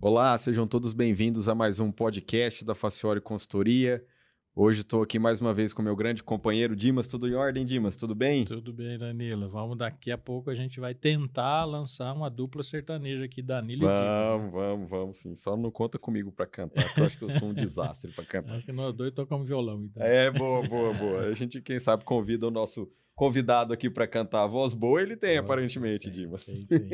Olá, sejam todos bem-vindos a mais um podcast da Facioli Consultoria. Hoje estou aqui mais uma vez com meu grande companheiro Dimas. Tudo em ordem, Dimas? Tudo bem? Tudo bem, Danilo. Daqui a pouco a gente vai tentar lançar uma dupla sertaneja aqui, Danilo e Dimas, né? Vamos sim. Só não conta comigo para cantar, porque eu acho que eu sou um desastre para cantar. Acho que nós dois tocamos violão, então. Boa. A gente, quem sabe, convida o nosso convidado aqui para cantar. A voz boa ele tem, aparentemente, Dimas. Tem sim.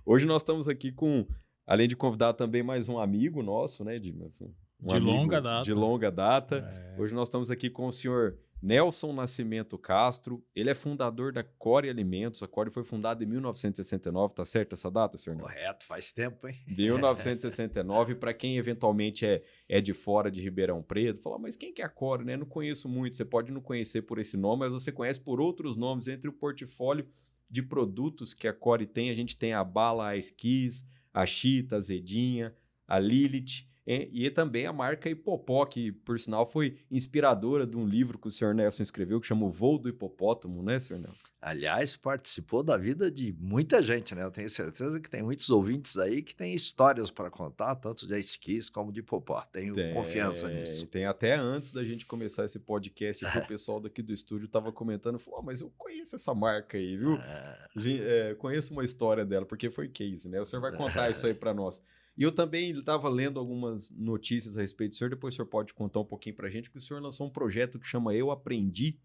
Hoje nós estamos aqui com, além de convidar também mais um amigo nosso, né, Dimas? Um De amigo longa data. de longa data. É. Hoje nós estamos aqui com o senhor Nelson Nascimento Castro. Ele é fundador da Core Alimentos. A Core foi fundada em 1969, tá certo essa data, senhor Nelson? Correto, faz tempo, hein? 1969, para quem eventualmente é de fora de Ribeirão Preto, fala, mas quem que é a Core, né? Não conheço muito. Você pode não conhecer por esse nome, mas você conhece por outros nomes. Entre o portfólio de produtos que a Core tem, a gente tem a Bala, a Esquis, a Chita, a Zedinha, a Lilith, e também a marca Hipopó, que por sinal foi inspiradora de um livro que o senhor Nelson escreveu, que chama O Voo do Hipopótamo, né, senhor Nelson? Aliás, participou da vida de muita gente, né? Eu tenho certeza que tem muitos ouvintes aí que têm histórias para contar, tanto de esquis como de Hipopó. Tenho confiança nisso. Tem até antes da gente começar esse podcast aqui, o pessoal daqui do estúdio estava comentando, falou, mas eu conheço essa marca aí, viu? Conheço uma história dela, porque foi case, né? O senhor vai contar isso aí para nós. E eu também estava lendo algumas notícias a respeito do senhor, depois o senhor pode contar um pouquinho para a gente, que o senhor lançou um projeto que chama Eu Aprendi,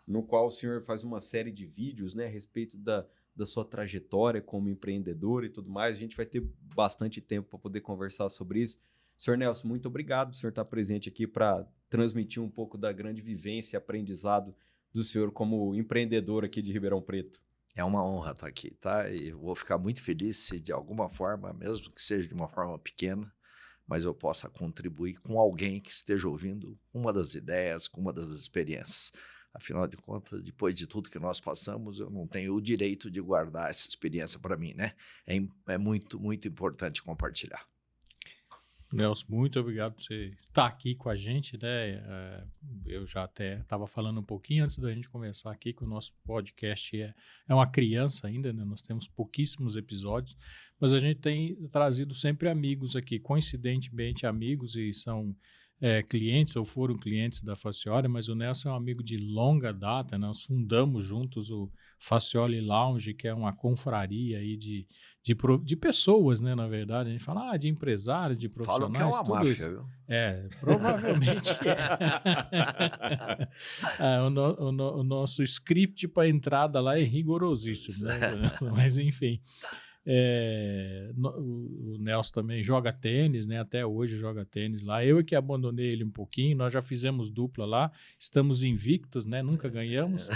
no qual o senhor faz uma série de vídeos, né, a respeito da sua trajetória como empreendedor e tudo mais. A gente vai ter bastante tempo para poder conversar sobre isso. Senhor Nelson, muito obrigado por o senhor estar presente aqui para transmitir um pouco da grande vivência e aprendizado do senhor como empreendedor aqui de Ribeirão Preto. É uma honra estar aqui, tá? E vou ficar muito feliz se de alguma forma, mesmo que seja de uma forma pequena, mas eu possa contribuir com alguém que esteja ouvindo uma das ideias, com uma das experiências. Afinal de contas, depois de tudo que nós passamos, eu não tenho o direito de guardar essa experiência para mim, né? É muito, muito importante compartilhar. Nelson, muito obrigado por você estar aqui com a gente, né? Eu já até estava falando um pouquinho antes da gente começar aqui que o nosso podcast é uma criança ainda, né? Nós temos pouquíssimos episódios, mas a gente tem trazido sempre amigos aqui, coincidentemente amigos, e são clientes ou foram clientes da Facioli, mas o Nelson é um amigo de longa data, né? Nós fundamos juntos o Facioli Lounge, que é uma confraria aí de pessoas, né, na verdade. A gente fala de empresário, de profissionais. Falam que é uma máfia, isso. viu? Provavelmente o nosso script para entrada lá é rigorosíssimo, né? Mas enfim. O Nelson também joga tênis, né? Até hoje joga tênis lá. Eu é que abandonei ele um pouquinho, nós já fizemos dupla lá, estamos invictos, né? Nunca ganhamos,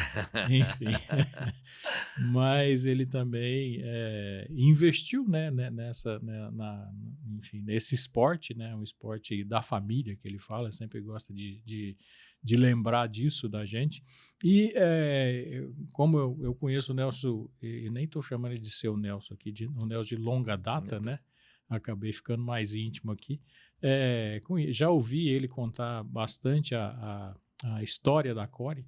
enfim. Mas ele também investiu, né? Enfim, nesse esporte, né? Um esporte da família que ele fala, sempre gosta de lembrar disso da gente. E como eu conheço o Nelson, e nem estou chamando ele de seu Nelson aqui, o Nelson de longa data, né? Acabei ficando mais íntimo aqui. Já ouvi ele contar bastante a história da Core,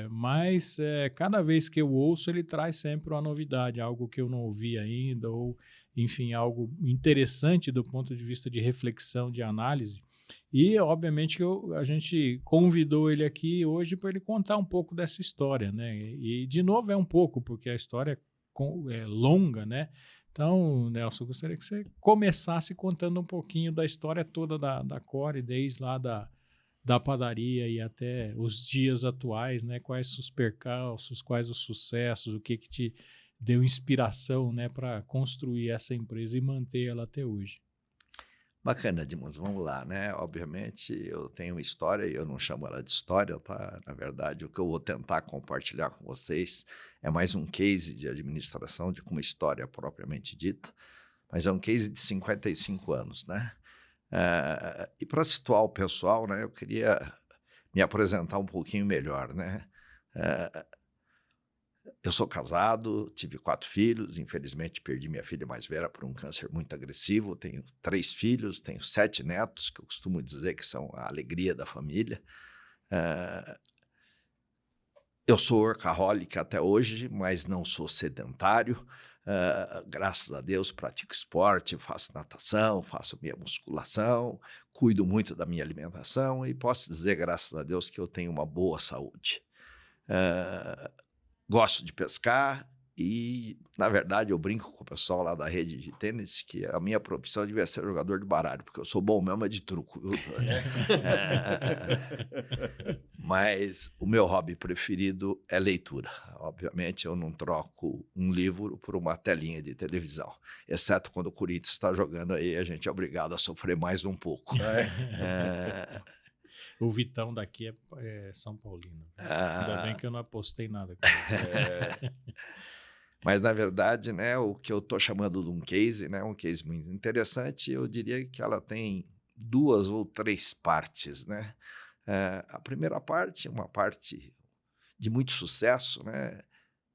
mas cada vez que eu ouço, ele traz sempre uma novidade, algo que eu não ouvi ainda, ou, enfim, algo interessante do ponto de vista de reflexão, de análise. E, obviamente, que a gente convidou ele aqui hoje para ele contar um pouco dessa história, né? E, de novo, é um pouco, porque a história é longa, né? Então, Nelson, eu gostaria que você começasse contando um pouquinho da história toda da Core, desde lá da padaria e até os dias atuais, né? Quais os percalços, quais os sucessos, o que te deu inspiração, né, para construir essa empresa e manter ela até hoje. Bacana, Dimas, vamos lá, né? Obviamente eu tenho uma história e eu não chamo ela de história, tá? Na verdade, o que eu vou tentar compartilhar com vocês é mais um case de administração, de uma história propriamente dita, mas é um case de 55 anos, né? E para situar o pessoal, né, eu queria me apresentar um pouquinho melhor, né? Eu sou casado, tive 4 filhos, infelizmente perdi minha filha mais velha por um câncer muito agressivo, tenho 3 filhos, tenho 7 netos, que eu costumo dizer que são a alegria da família. Eu sou workaholic até hoje, mas não sou sedentário. Graças a Deus, pratico esporte, faço natação, faço minha musculação, cuido muito da minha alimentação e posso dizer, graças a Deus, que eu tenho uma boa saúde. Gosto de pescar e, na verdade, eu brinco com o pessoal lá da rede de tênis que a minha profissão devia ser jogador de baralho, porque eu sou bom mesmo de truco. Mas o meu hobby preferido é leitura. Obviamente, eu não troco um livro por uma telinha de televisão, exceto quando o Corinthians está jogando aí, a gente é obrigado a sofrer mais um pouco. O Vitão daqui é São Paulino. Ainda bem que eu não apostei nada com ele. Mas, na verdade, né, o que eu estou chamando de um case, né, um case muito interessante, eu diria que ela tem 2 ou 3 partes. Né? A primeira parte é uma parte de muito sucesso. Né?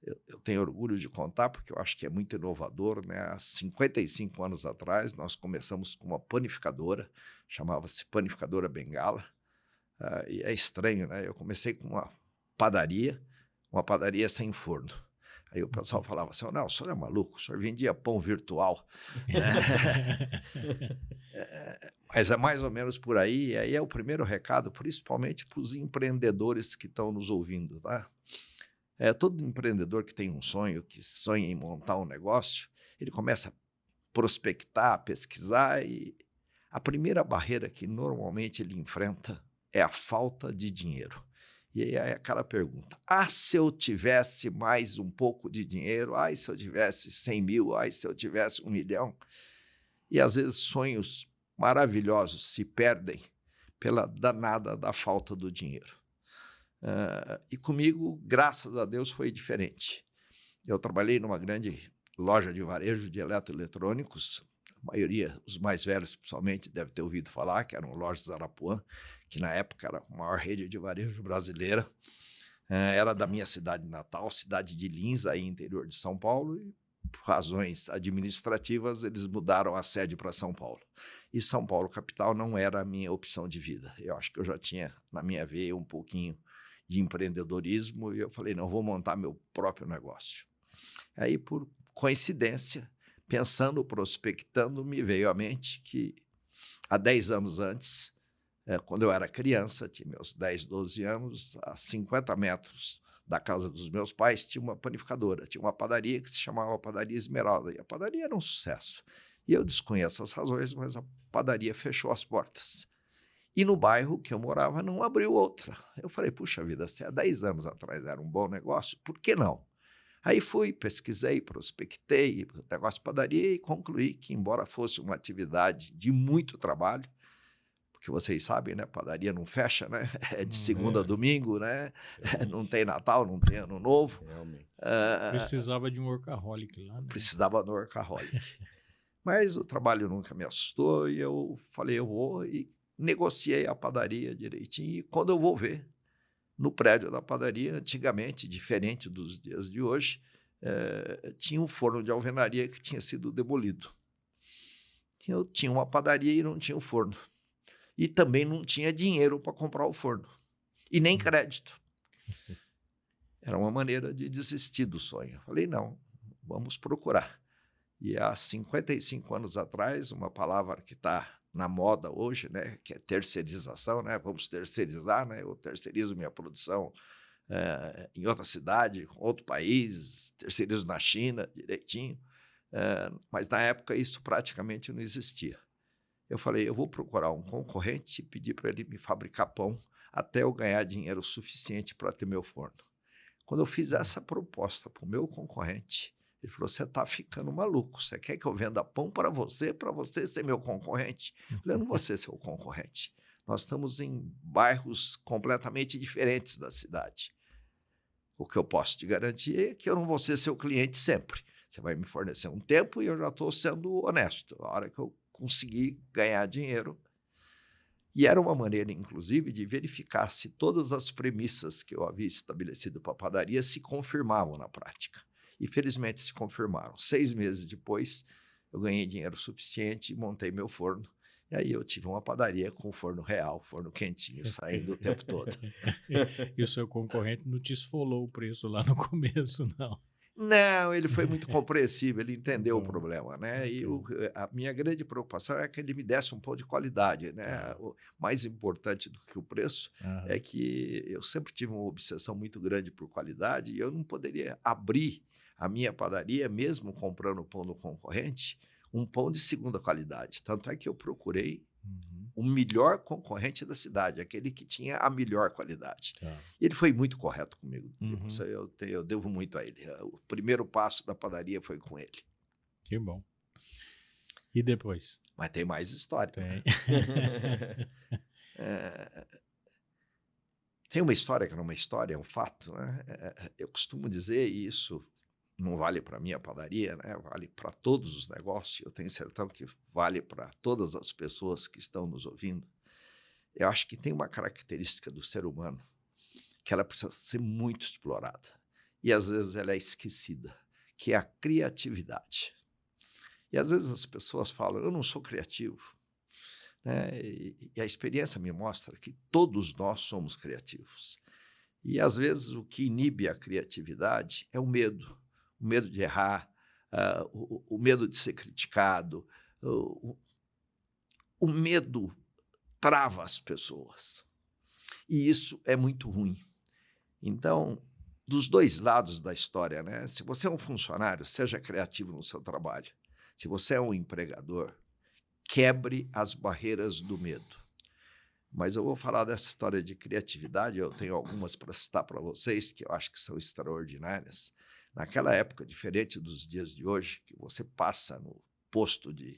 Eu tenho orgulho de contar, porque eu acho que é muito inovador. Né? Há 55 anos atrás, nós começamos com uma panificadora, chamava-se Panificadora Bengala. E é estranho, né? Eu comecei com uma padaria sem forno. Aí o pessoal falava assim, não, o senhor é maluco, o senhor vendia pão virtual. Mas é mais ou menos por aí, e aí é o primeiro recado, principalmente para os empreendedores que estão nos ouvindo. Tá? Todo empreendedor que tem um sonho, que sonha em montar um negócio, ele começa a prospectar, pesquisar, e a primeira barreira que normalmente ele enfrenta é a falta de dinheiro. E aí é aquela pergunta, se eu tivesse mais um pouco de dinheiro, se eu tivesse 100 mil, se eu tivesse 1 milhão. E às vezes sonhos maravilhosos se perdem pela danada da falta do dinheiro. E comigo, graças a Deus, foi diferente. Eu trabalhei numa grande loja de varejo de eletroeletrônicos, a maioria, os mais velhos, principalmente, deve ter ouvido falar, que eram lojas Arapuã, que na época era a maior rede de varejo brasileira. Era da minha cidade natal, cidade de Lins, aí interior de São Paulo, e por razões administrativas eles mudaram a sede para São Paulo. E São Paulo, capital, não era a minha opção de vida. Eu acho que eu já tinha, na minha veia, um pouquinho de empreendedorismo, e eu falei, não, vou montar meu próprio negócio. Aí, por coincidência, pensando, prospectando, me veio à mente que há 10 anos antes, quando eu era criança, tinha meus 10, 12 anos, a 50 metros da casa dos meus pais tinha uma panificadora, tinha uma padaria que se chamava Padaria Esmeralda, e a padaria era um sucesso. E eu desconheço as razões, mas a padaria fechou as portas. E no bairro que eu morava não abriu outra. Eu falei, puxa vida, se há 10 anos atrás era um bom negócio, por que não? Aí fui, pesquisei, prospectei o negócio de padaria e concluí que, embora fosse uma atividade de muito trabalho, porque vocês sabem, né, padaria não fecha, né? É de segunda a domingo, né? Não tem Natal, não tem Ano Novo. Realmente. Precisava de um workaholic lá, né? Precisava de um workaholic. Mas o trabalho nunca me assustou e eu falei, eu vou, e negociei a padaria direitinho. E quando eu vou ver, no prédio da padaria, antigamente, diferente dos dias de hoje, tinha um forno de alvenaria que tinha sido demolido. Tinha uma padaria e não tinha um forno. E também não tinha dinheiro para comprar o forno. E nem crédito. Era uma maneira de desistir do sonho. Eu falei, não, vamos procurar. E há 55 anos atrás, uma palavra que está na moda hoje, né, que é terceirização, né? Vamos terceirizar, né? Eu terceirizo minha produção em outra cidade, outro país, terceirizo na China, direitinho. Mas na época isso praticamente não existia. Eu falei, eu vou procurar um concorrente e pedir para ele me fabricar pão até eu ganhar dinheiro suficiente para ter meu forno. Quando eu fiz essa proposta para o meu concorrente, ele falou, você está ficando maluco, você quer que eu venda pão para você ser meu concorrente? Eu falei, eu não vou ser seu concorrente. Nós estamos em bairros completamente diferentes da cidade. O que eu posso te garantir é que eu não vou ser seu cliente sempre. Você vai me fornecer um tempo e eu já estou sendo honesto. A hora que eu conseguir ganhar dinheiro. E era uma maneira, inclusive, de verificar se todas as premissas que eu havia estabelecido para a padaria se confirmavam na prática. E, felizmente, se confirmaram. 6 meses depois, eu ganhei dinheiro suficiente e montei meu forno. E aí eu tive uma padaria com forno real, forno quentinho, saindo o tempo todo. E o seu concorrente não te esfolou o preço lá no começo, não? Não, ele foi muito compreensível, ele entendeu o Bom, problema, né? E ok. a minha grande preocupação é que ele me desse um pão de qualidade, né? Ah. O mais importante do que o preço é Aham. que eu sempre tive uma obsessão muito grande por qualidade e eu não poderia abrir a minha padaria, mesmo comprando o pão do concorrente, um pão de segunda qualidade. Tanto é que eu procurei Uhum. o melhor concorrente da cidade, aquele que tinha a melhor qualidade. Tá. E ele foi muito correto comigo. Uhum. Isso eu devo muito a ele. O primeiro passo da padaria foi com ele. Que bom. E depois? Mas tem mais história. Tem. Tem uma história que não é uma história, é um fato, né? Eu costumo dizer, e isso não vale para a minha padaria, né? Vale para todos os negócios, eu tenho certeza que vale para todas as pessoas que estão nos ouvindo. Eu acho que tem uma característica do ser humano que ela precisa ser muito explorada e às vezes ela é esquecida, que é a criatividade. E às vezes as pessoas falam, eu não sou criativo, né? E a experiência me mostra que todos nós somos criativos. E às vezes o que inibe a criatividade é o medo de errar, o medo de ser criticado, o medo trava as pessoas. E isso é muito ruim. Então, dos dois lados da história, né? Se você é um funcionário, seja criativo no seu trabalho. Se você é um empregador, quebre as barreiras do medo. Mas eu vou falar dessa história de criatividade, eu tenho algumas para citar para vocês, que eu acho que são extraordinárias. Naquela época, diferente dos dias de hoje, que você passa no posto de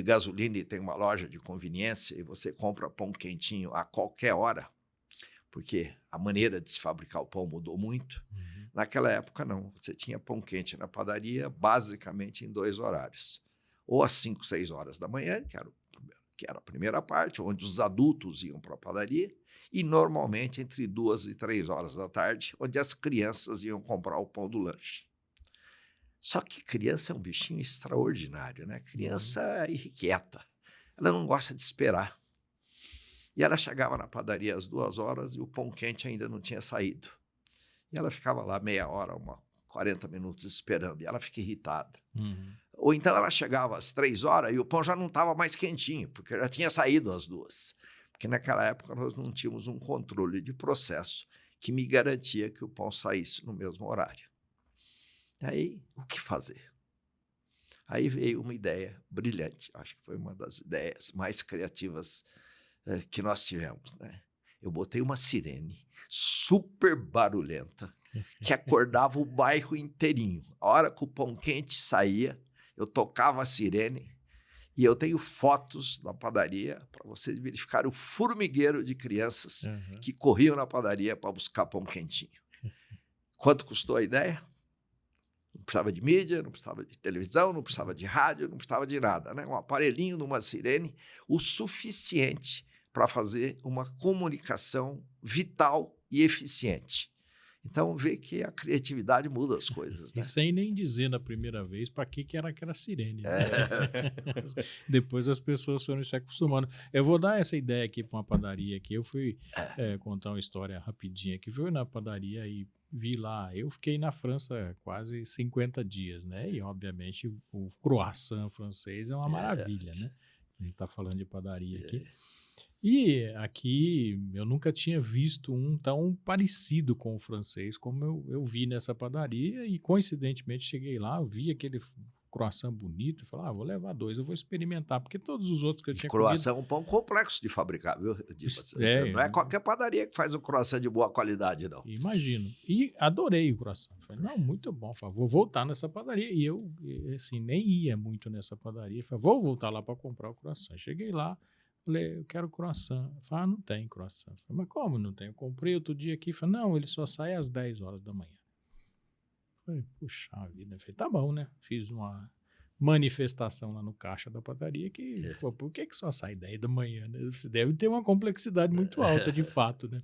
gasolina e tem uma loja de conveniência e você compra pão quentinho a qualquer hora, porque a maneira de se fabricar o pão mudou muito. Uhum. Naquela época, não. Você tinha pão quente na padaria, basicamente em 2 horários. Ou às 5, 6 horas da manhã, que era a primeira parte, onde os adultos iam para a padaria, e normalmente entre 2 e 3 horas da tarde, onde as crianças iam comprar o pão do lanche. Só que criança é um bichinho extraordinário, né? Criança é irrequieta. Ela não gosta de esperar. E ela chegava na padaria às 2 horas e o pão quente ainda não tinha saído. E ela ficava lá meia hora, 40 minutos esperando, e ela fica irritada. Uhum. Ou então ela chegava às 3 horas e o pão já não estava mais quentinho, porque já tinha saído às 2. Porque naquela época nós não tínhamos um controle de processo que me garantia que o pão saísse no mesmo horário. Aí, o que fazer? Aí veio uma ideia brilhante, acho que foi uma das ideias mais criativas que nós tivemos, né? Eu botei uma sirene super barulhenta que acordava o bairro inteirinho. A hora que o pão quente saía, eu tocava a sirene e eu tenho fotos na padaria para vocês verificarem o formigueiro de crianças que corriam na padaria para buscar pão quentinho. Quanto custou a ideia? Não precisava de mídia, não precisava de televisão, não precisava de rádio, não precisava de nada, né? Um aparelhinho numa sirene, o suficiente para fazer uma comunicação vital e eficiente. Então, vê que a criatividade muda as coisas, né? E sem nem dizer na primeira vez para que era aquela sirene. Né? Depois as pessoas foram se acostumando. Eu vou dar essa ideia aqui para uma padaria aqui. Eu fui contar uma história rapidinha aqui. Fui na padaria e vi lá. Eu fiquei na França quase 50 dias, né? E, obviamente, o croissant francês é uma maravilha, né? A gente está falando de padaria aqui. E aqui eu nunca tinha visto um tão parecido com o francês como eu vi nessa padaria e coincidentemente cheguei lá, vi aquele croissant bonito e falei, vou levar 2, eu vou experimentar, porque todos os outros que eu tinha croissant é um pão complexo de fabricar, viu? Não é qualquer padaria que faz um croissant de boa qualidade, não. Imagino. E adorei o croissant. Falei, não, muito bom, vou voltar nessa padaria. E eu, assim, nem ia muito nessa padaria. Falei, vou voltar lá para comprar o croissant. Cheguei lá, falei, eu quero croissant. Falei, não tem croissant. Falei, mas como não tem? Eu comprei outro dia aqui. Falei, não, ele só sai às 10 horas da manhã. Falei, puxa vida. Falei, tá bom, né? Fiz uma manifestação lá no caixa da padaria que, por que só sai 10 da manhã? Né? Você deve ter uma complexidade muito alta, de fato, né?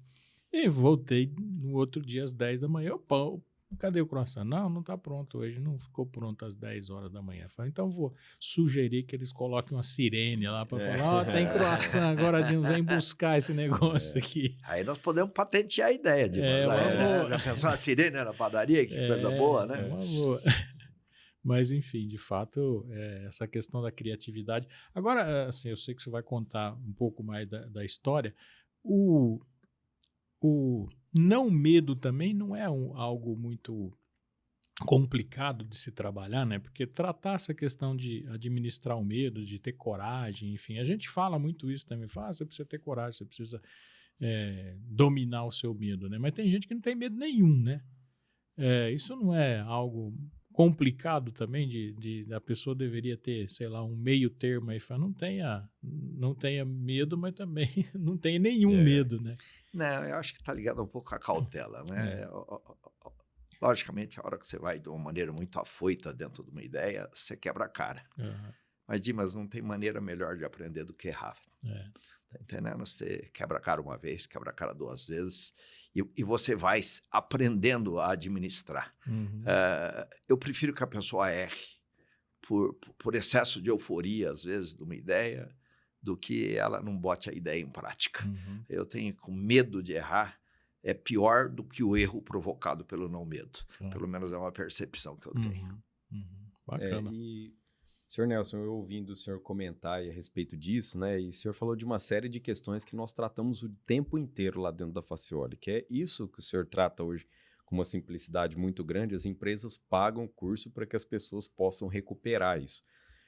E voltei no outro dia às 10 da manhã, o cadê o croissant? Não está pronto hoje, não ficou pronto às 10 horas da manhã. Falei, então vou sugerir que eles coloquem uma sirene lá para falar, tem croissant, agora vem buscar esse negócio aqui. Aí nós podemos patentear a ideia, Dimas. Já pensou a sirene na padaria? Que coisa boa, né? É uma boa. Mas, enfim, de fato, essa questão da criatividade. Agora, assim, eu sei que você vai contar um pouco mais da história. O não medo também não é algo muito complicado de se trabalhar, né? Porque tratar essa questão de administrar o medo, de ter coragem, enfim, a gente fala muito isso também. Fala, você precisa ter coragem, você precisa dominar o seu medo, né? Mas tem gente que não tem medo nenhum, né? Isso não é algo complicado também a pessoa deveria ter, sei lá, um meio termo aí, não tenha medo, mas também não tenha nenhum medo, né? Não, eu acho que está ligado um pouco à cautela, né? Logicamente, a hora que você vai de uma maneira muito afoita dentro de uma ideia, você quebra a cara. Uhum. Mas, Dimas, não tem maneira melhor de aprender do que errar. Tá entendendo? Você quebra a cara uma vez, quebra a cara 2 vezes, e você vai aprendendo a administrar. Uhum. Eu prefiro que a pessoa erre por excesso de euforia, às vezes, de uma ideia, do que ela não bote a ideia em prática. Uhum. Eu tenho com medo de errar, é pior do que o erro provocado pelo não medo. Pelo menos é uma percepção que eu tenho. Bacana. Senhor Nelson, eu ouvindo o senhor comentar a respeito disso, né? E o senhor falou de uma série de questões que nós tratamos o tempo inteiro lá dentro da Facioli, que é isso que o senhor trata hoje com uma simplicidade muito grande. As empresas pagam curso para que as pessoas possam recuperar isso.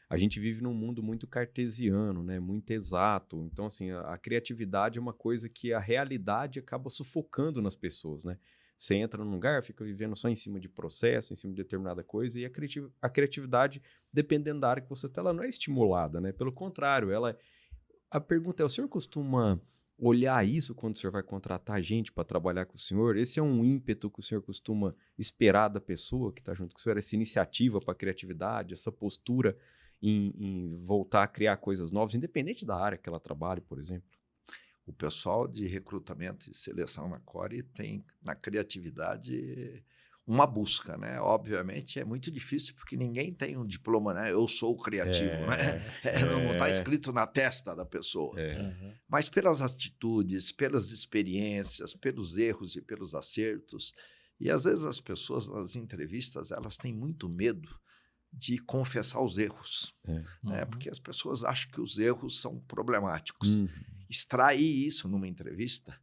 A gente vive num mundo muito cartesiano, né? Muito exato. Então, assim, a criatividade é uma coisa que a realidade acaba sufocando nas pessoas, né? Você entra num lugar, fica vivendo só em cima de processo, em cima de determinada coisa, e a criatividade, dependendo da área que você está, ela não é estimulada, né? Pelo contrário, a pergunta é, o senhor costuma olhar isso quando o senhor vai contratar gente para trabalhar com o senhor? Esse é um ímpeto que o senhor costuma esperar da pessoa que está junto com o senhor, essa iniciativa para a criatividade, essa postura em voltar a criar coisas novas, independente da área que ela trabalhe, por exemplo? O pessoal de recrutamento e seleção na Core tem na criatividade uma busca, né? Obviamente é muito difícil porque ninguém tem um diploma, né? Eu sou criativo, né? Não está escrito na testa da pessoa. Mas pelas atitudes, pelas experiências, pelos erros e pelos acertos. E às vezes as pessoas nas entrevistas elas têm muito medo de confessar os erros, né? Porque as pessoas acham que os erros são problemáticos. Extrair isso numa entrevista,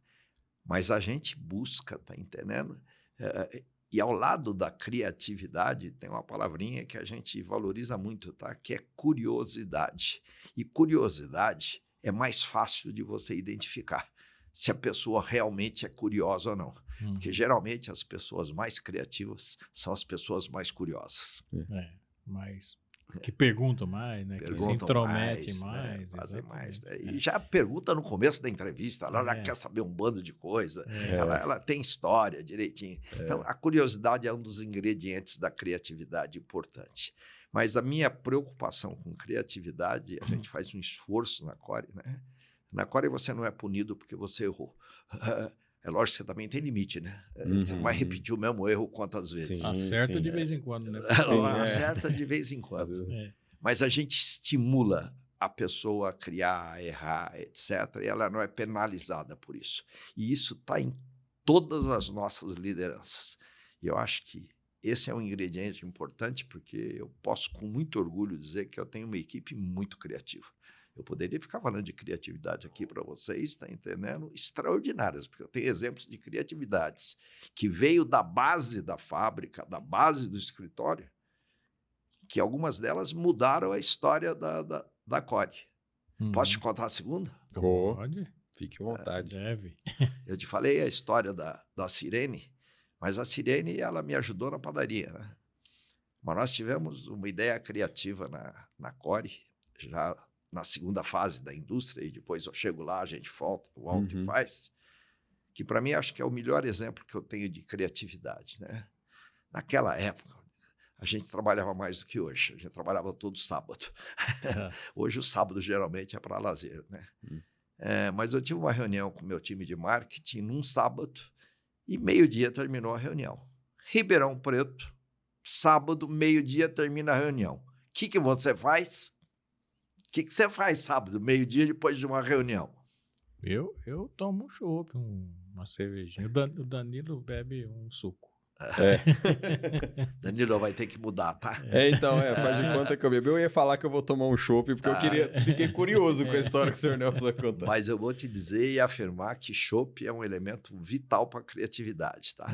mas a gente busca, tá entendendo? E ao lado da criatividade tem uma palavrinha que a gente valoriza muito, tá? Que é curiosidade. E curiosidade é mais fácil de você identificar se a pessoa realmente é curiosa ou não. Porque geralmente as pessoas mais criativas são as pessoas mais curiosas. Que perguntam mais, né? Que se intrometem mais. Né? Fazem mais. Né? E já pergunta no começo da entrevista, ela já quer saber um bando de coisa, ela tem história direitinho. Então, a curiosidade é um dos ingredientes da criatividade importante. Mas a minha preocupação com criatividade, a gente faz um esforço na Core, né? Na Core você não é punido porque você errou. É lógico que você também tem limite, né? Você não vai repetir o mesmo erro quantas vezes. Acerta de vez em quando, né? Acerta de vez em quando. Mas a gente estimula a pessoa a criar, a errar, etc. E ela não é penalizada por isso. E isso está em todas as nossas lideranças. E eu acho que esse é um ingrediente importante porque eu posso com muito orgulho dizer que eu tenho uma equipe muito criativa. Eu poderia ficar falando de criatividade aqui para vocês, tá entendendo? Extraordinárias, porque eu tenho exemplos de criatividades que veio da base da fábrica, da base do escritório, que algumas delas mudaram a história da Core. Posso te contar a segunda? Pode. Fique à vontade. Deve. Eu te falei a história da Sirene, mas a Sirene ela me ajudou na padaria, né? Mas nós tivemos uma ideia criativa na Core, já na segunda fase da indústria, e depois eu chego lá, a gente volta e faz, que para mim acho que é o melhor exemplo que eu tenho de criatividade, né? Naquela época, a gente trabalhava mais do que hoje, a gente trabalhava todo sábado. Hoje o sábado geralmente é para lazer, né? Mas eu tive uma reunião com o meu time de marketing num sábado e meio-dia terminou a reunião. Ribeirão Preto, sábado, meio-dia, termina a reunião. O que você faz? O que você faz sábado, meio-dia, depois de uma reunião? Eu tomo um chopp, uma cervejinha. O Danilo bebe um suco. Danilo vai ter que mudar, tá? Então, faz de conta que eu bebi. Eu ia falar que eu vou tomar um chopp, porque fiquei curioso com a história que o senhor Nelson vai contar. Mas eu vou te dizer e afirmar que chopp é um elemento vital para a criatividade, tá?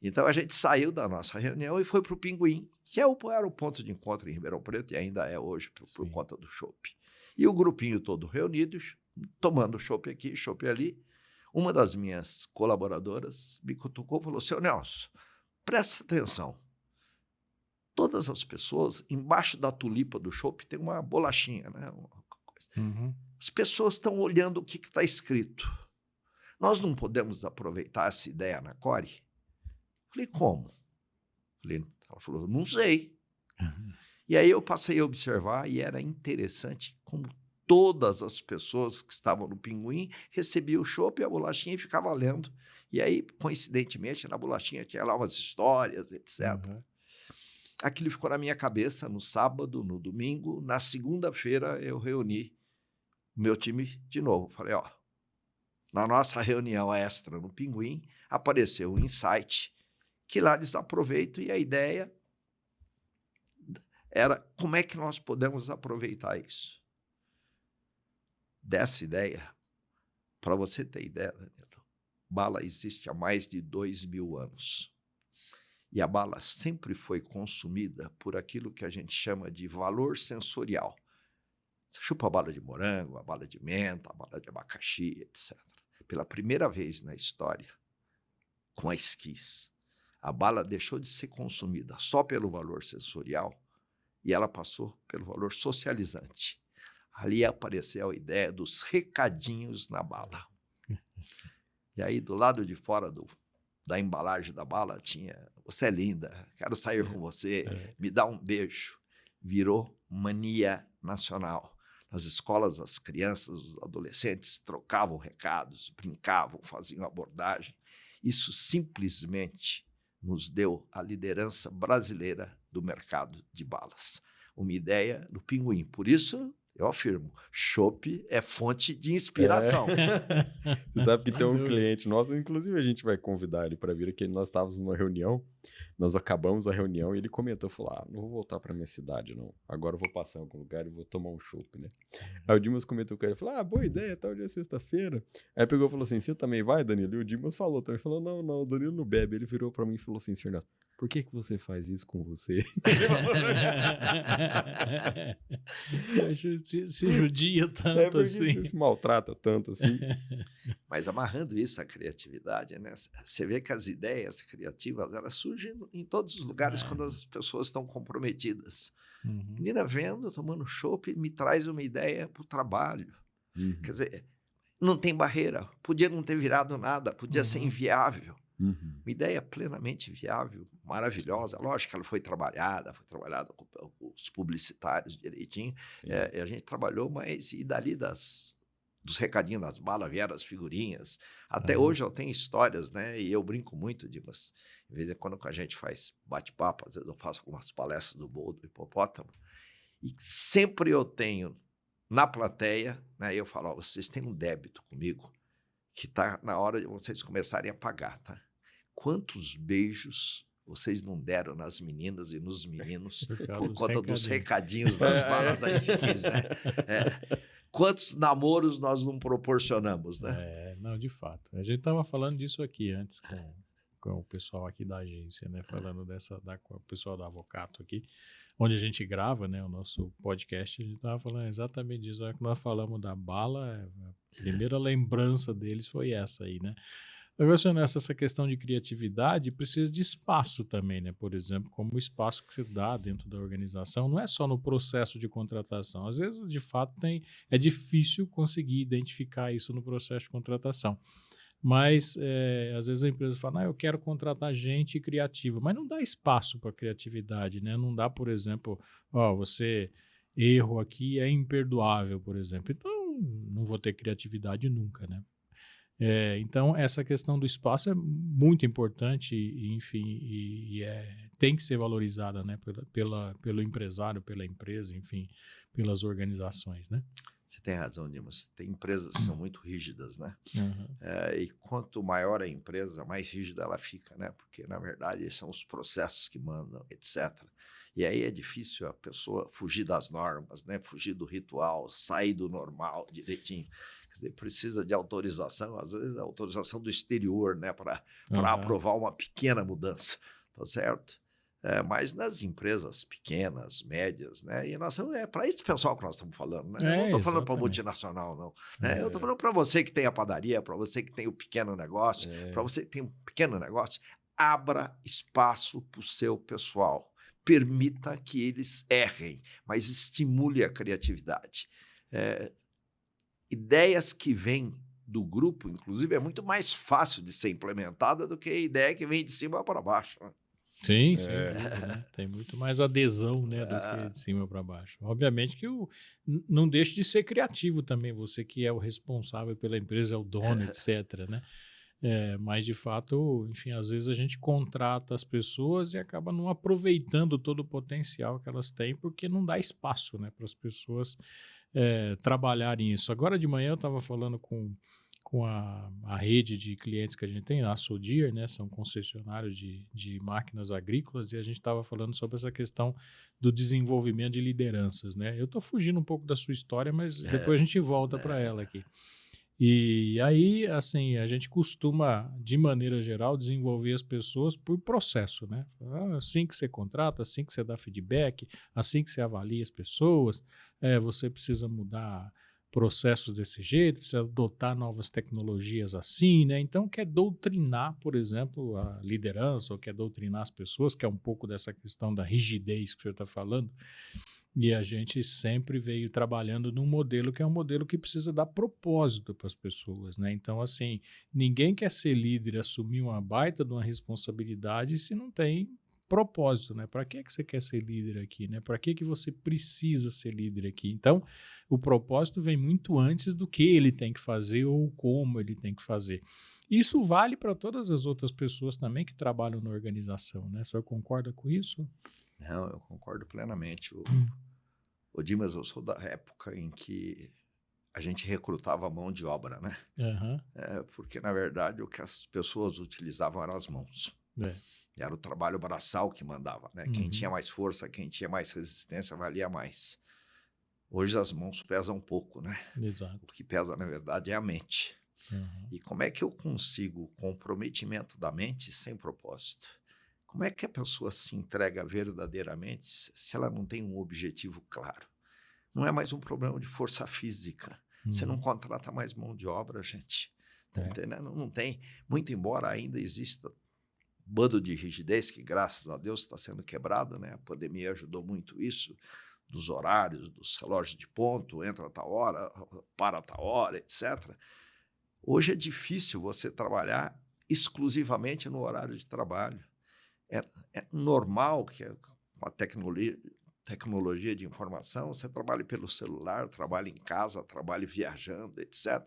Então, a gente saiu da nossa reunião e foi para o Pinguim, que era o ponto de encontro em Ribeirão Preto, e ainda é hoje, por conta do chopp. E o grupinho todo reunidos, tomando chopp aqui, chopp ali. Uma das minhas colaboradoras me cutucou e falou: seu Nelson, presta atenção. Todas as pessoas, embaixo da tulipa do chopp tem uma bolachinha, né? As pessoas estão olhando o que está escrito. Nós não podemos aproveitar essa ideia na Core? Falei, como? Ela falou, não sei. E aí eu passei a observar e era interessante como todas as pessoas que estavam no Pinguim recebiam o chopp e a bolachinha e ficavam lendo. E aí, coincidentemente, na bolachinha tinha lá umas histórias, etc. Aquilo ficou na minha cabeça no sábado, no domingo. Na segunda-feira, eu reuni o meu time de novo. Falei, na nossa reunião extra no Pinguim, apareceu um insight que lá eles aproveitam e a ideia era como é que nós podemos aproveitar isso. Dessa ideia, para você ter ideia, Danilo, bala existe há mais de 2.000 anos. E a bala sempre foi consumida por aquilo que a gente chama de valor sensorial. Você chupa a bala de morango, a bala de menta, a bala de abacaxi, etc. Pela primeira vez na história, com a esquis, a bala deixou de ser consumida só pelo valor sensorial e ela passou pelo valor socializante. Ali apareceu a ideia dos recadinhos na bala. E aí, do lado de fora da embalagem da bala, tinha: você é linda, quero sair com você, me dá um beijo. Virou mania nacional. Nas escolas, as crianças, os adolescentes trocavam recados, brincavam, faziam abordagem. Isso simplesmente nos deu a liderança brasileira do mercado de balas. Uma ideia do Pinguim. Por isso, eu afirmo, chopp é fonte de inspiração. Você sabe que tem um cliente nosso, inclusive a gente vai convidar ele para vir aqui. Nós estávamos numa reunião, nós acabamos a reunião e ele comentou, falou, não vou voltar para minha cidade não, agora eu vou passar em algum lugar e vou tomar um chopp, né? Aí o Dimas comentou com ele, falou, boa ideia, tal dia é sexta-feira. Aí pegou e falou assim, você também vai, Danilo? E o Dimas falou também, falou, não, o Danilo não bebe. Ele virou para mim e falou assim, senhor Nelson, por que você faz isso com você? Se judia tanto assim. Você se maltrata tanto assim. Mas amarrando isso à criatividade, né? Você vê que as ideias criativas elas surgem em todos os lugares quando as pessoas estão comprometidas. Menina vendo, tomando chopp, me traz uma ideia para o trabalho. Quer dizer, não tem barreira. Podia não ter virado nada, podia ser inviável. Uma ideia plenamente viável, maravilhosa. Lógico que ela foi trabalhada com os publicitários direitinho. A gente trabalhou, mas e dali dos recadinhos das balas vieram as figurinhas. Até hoje eu tenho histórias, né? E eu brinco muito, Dimas. De vez em quando a gente faz bate-papo, às vezes eu faço algumas palestras do Bolo do Hipopótamo. E sempre eu tenho na plateia, né? Eu falo, vocês têm um débito comigo que está na hora de vocês começarem a pagar, tá? Quantos beijos vocês não deram nas meninas e nos meninos por conta dos recadinhos das balas aí, se quiser. Quantos namoros nós não proporcionamos, né? Não, de fato. A gente estava falando disso aqui antes com o pessoal aqui da agência, né? Falando com o pessoal da Avocato aqui, onde a gente grava, né? O nosso podcast, a gente estava falando exatamente disso. Na hora que nós falamos da bala, a primeira lembrança deles foi essa aí, né? Agora, essa questão de criatividade precisa de espaço também, né? Por exemplo, como o espaço que você dá dentro da organização, não é só no processo de contratação. Às vezes, de fato, é difícil conseguir identificar isso no processo de contratação. Mas, às vezes, a empresa fala, eu quero contratar gente criativa, mas não dá espaço para criatividade, né? Não dá, por exemplo, você erro aqui é imperdoável, por exemplo. Então, não vou ter criatividade nunca, né? Então, essa questão do espaço é muito importante, enfim, tem que ser valorizada, né, pelo empresário, pela empresa, enfim, pelas organizações, né? Você tem razão, Dimas. Tem empresas que são muito rígidas, né? Uhum. E quanto maior a empresa, mais rígida ela fica, né? Porque, na verdade, são os processos que mandam, etc. E aí é difícil a pessoa fugir das normas, né? Fugir do ritual, sair do normal direitinho. Quer dizer, precisa de autorização, às vezes a autorização do exterior, né? Para aprovar uma pequena mudança, tá certo? Mas nas empresas pequenas, médias, né? E é para esse pessoal que nós estamos falando, né? Eu não estou falando para multinacional, não. Né? Eu estou falando para você que tem a padaria, para você que tem o pequeno negócio, para você que tem um pequeno negócio, abra espaço para o seu pessoal. Permita que eles errem, mas estimule a criatividade. Ideias que vêm do grupo, inclusive, é muito mais fácil de ser implementada do que a ideia que vem de cima para baixo, né? Sim, sem dúvida, né? Tem muito mais adesão, né, do que de cima para baixo. Obviamente que não deixe de ser criativo também, você que é o responsável pela empresa, é o dono, etc, né? Mas, de fato, enfim, às vezes a gente contrata as pessoas e acaba não aproveitando todo o potencial que elas têm, porque não dá espaço, né, para as pessoas trabalharem isso. Agora de manhã eu estava falando com a rede de clientes que a gente tem, a Sodier, né, são concessionários de máquinas agrícolas, e a gente estava falando sobre essa questão do desenvolvimento de lideranças, né? Eu estou fugindo um pouco da sua história, mas depois a gente volta para ela aqui. E aí, assim, a gente costuma, de maneira geral, desenvolver as pessoas por processo, né? Assim que você contrata, assim que você dá feedback, assim que você avalia as pessoas, você precisa mudar processos desse jeito, precisa adotar novas tecnologias assim, né? Então, quer doutrinar, por exemplo, a liderança, ou quer doutrinar as pessoas, que é um pouco dessa questão da rigidez que o senhor está falando. E a gente sempre veio trabalhando num modelo que é um modelo que precisa dar propósito para as pessoas, né? Então, assim, ninguém quer ser líder, assumir uma baita de uma responsabilidade se não tem propósito, né? Para que você quer ser líder aqui, né? Para que você precisa ser líder aqui? Então, o propósito vem muito antes do que ele tem que fazer ou como ele tem que fazer. Isso vale para todas as outras pessoas também que trabalham na organização, né? O senhor concorda com isso? Não, eu concordo plenamente. O Dimas, eu sou da época em que a gente recrutava mão de obra, né? Uhum. Porque, na verdade, o que as pessoas utilizavam eram as mãos. Era o trabalho braçal que mandava, né? Quem tinha mais força, quem tinha mais resistência, valia mais. Hoje as mãos pesam um pouco, né? Exato. O que pesa, na verdade, é a mente. Uhum. E como é que eu consigo comprometimento da mente sem propósito? Como é que a pessoa se entrega verdadeiramente se ela não tem um objetivo claro? Não é mais um problema de força física. Você não contrata mais mão de obra, gente. Tá entendendo? Não tem. Muito embora ainda exista bando de rigidez, que graças a Deus está sendo quebrado, né? A pandemia ajudou muito isso, dos horários, dos relógios de ponto, entra a tal hora, para a tal hora, etc. Hoje é difícil você trabalhar exclusivamente no horário de trabalho. É normal que com a tecnologia de informação você trabalhe pelo celular, trabalhe em casa, trabalhe viajando, etc.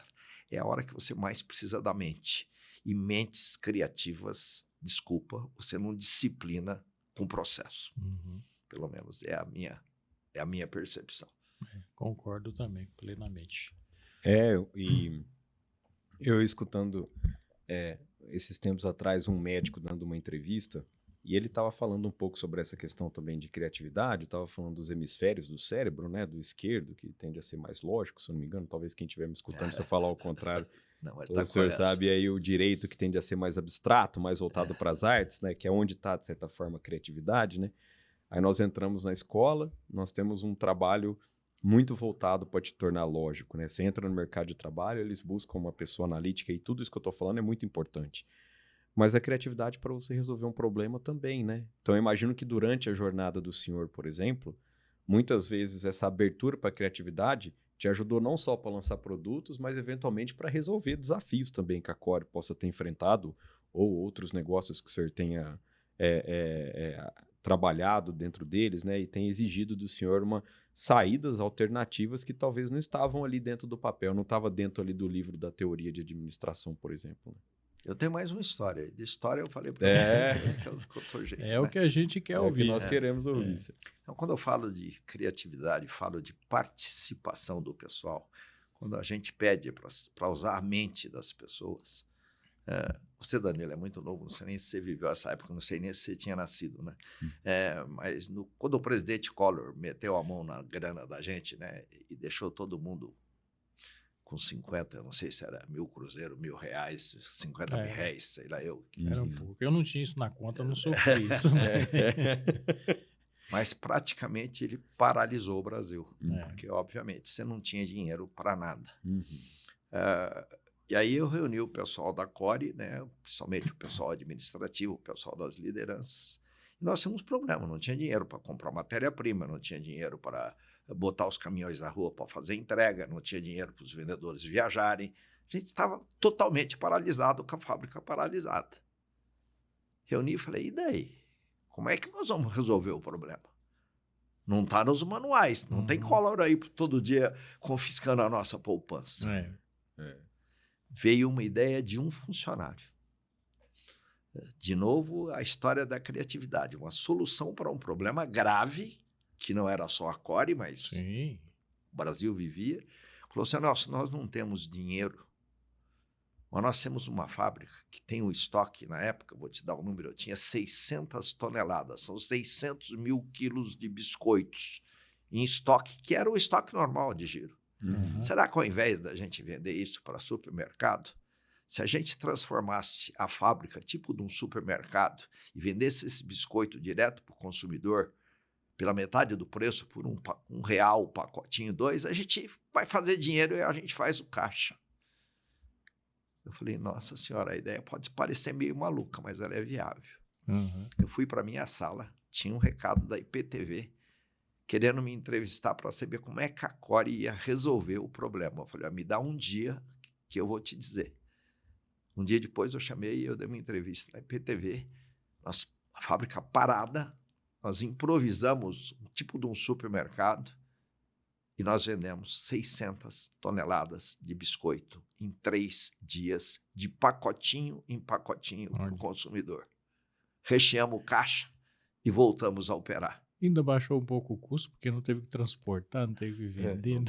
É a hora que você mais precisa da mente. E mentes criativas, desculpa, você não disciplina com processo. Pelo menos é a minha percepção. Concordo também, plenamente. E eu escutando esses tempos atrás um médico dando uma entrevista, e ele estava falando um pouco sobre essa questão também de criatividade, estava falando dos hemisférios do cérebro, né, do esquerdo, que tende a ser mais lógico, se eu não me engano, talvez quem estiver me escutando, se eu falar o contrário, não, mas o senhor sabe aí o direito que tende a ser mais abstrato, mais voltado para as artes, né, que é onde está, de certa forma, a criatividade, né? Aí nós entramos na escola, nós temos um trabalho muito voltado para te tornar lógico, né? Você entra no mercado de trabalho, eles buscam uma pessoa analítica e tudo isso que eu estou falando é muito importante. Mas a criatividade para você resolver um problema também, né? Então eu imagino que durante a jornada do senhor, por exemplo, muitas vezes essa abertura para a criatividade te ajudou não só para lançar produtos, mas eventualmente para resolver desafios também que a Core possa ter enfrentado ou outros negócios que o senhor tenha trabalhado dentro deles, né? E tem exigido do senhor saídas alternativas que talvez não estavam ali dentro do papel, não estava dentro ali do livro da teoria de administração, por exemplo. Eu tenho mais uma história. De história eu falei para você que eu tô jeito, É o que a gente quer ouvir. É o que nós queremos ouvir. Então, quando eu falo de criatividade, falo de participação do pessoal. Quando a gente pede para usar a mente das pessoas. Você, Danilo, é muito novo, não sei nem se você viveu essa época, não sei nem se você tinha nascido, né? Mas quando o presidente Collor meteu a mão na grana da gente, né, e deixou todo mundo com 50, eu não sei se era 1.000 cruzeiros, R$1.000, 50 mil réis, sei lá eu. Era um pouco. Eu não tinha isso na conta, eu não sofri isso. Mas praticamente ele paralisou o Brasil, porque obviamente você não tinha dinheiro para nada. E aí eu reuni o pessoal da CORE, né, principalmente o pessoal administrativo, o pessoal das lideranças, e nós tínhamos problema, não tinha dinheiro para comprar matéria-prima, não tinha dinheiro para botar os caminhões na rua para fazer entrega, não tinha dinheiro para os vendedores viajarem. A gente estava totalmente paralisado, com a fábrica paralisada. Reuni e falei, e daí? Como é que nós vamos resolver o problema? Não está nos manuais, não tem Collor aí todo dia confiscando a nossa poupança. Veio uma ideia de um funcionário. De novo, a história da criatividade, uma solução para um problema grave, que não era só a CORE, mas o Brasil vivia. Falou assim, nossa, nós não temos dinheiro, mas nós temos uma fábrica que tem um estoque, na época, vou te dar um número, eu tinha 600 toneladas, são 600 mil quilos de biscoitos em estoque, que era o estoque normal de giro. Será que ao invés da gente vender isso para supermercado, se a gente transformasse a fábrica tipo de um supermercado e vendesse esse biscoito direto para o consumidor pela metade do preço, por R$1 o pacotinho, 2, a gente vai fazer dinheiro e a gente faz o caixa. Eu falei, nossa senhora, a ideia pode parecer meio maluca, mas ela é viável. Eu fui para a minha sala, tinha um recado da IPTV, querendo me entrevistar para saber como é que a CORE ia resolver o problema. Eu falei, me dá um dia que eu vou te dizer. Um dia depois eu chamei e eu dei uma entrevista na IPTV, a fábrica parada, nós improvisamos um tipo de um supermercado e nós vendemos 600 toneladas de biscoito em 3 dias, de pacotinho em pacotinho para o consumidor. Recheamos o caixa e voltamos a operar. Ainda baixou um pouco o custo, porque não teve que transportar, não teve que vender.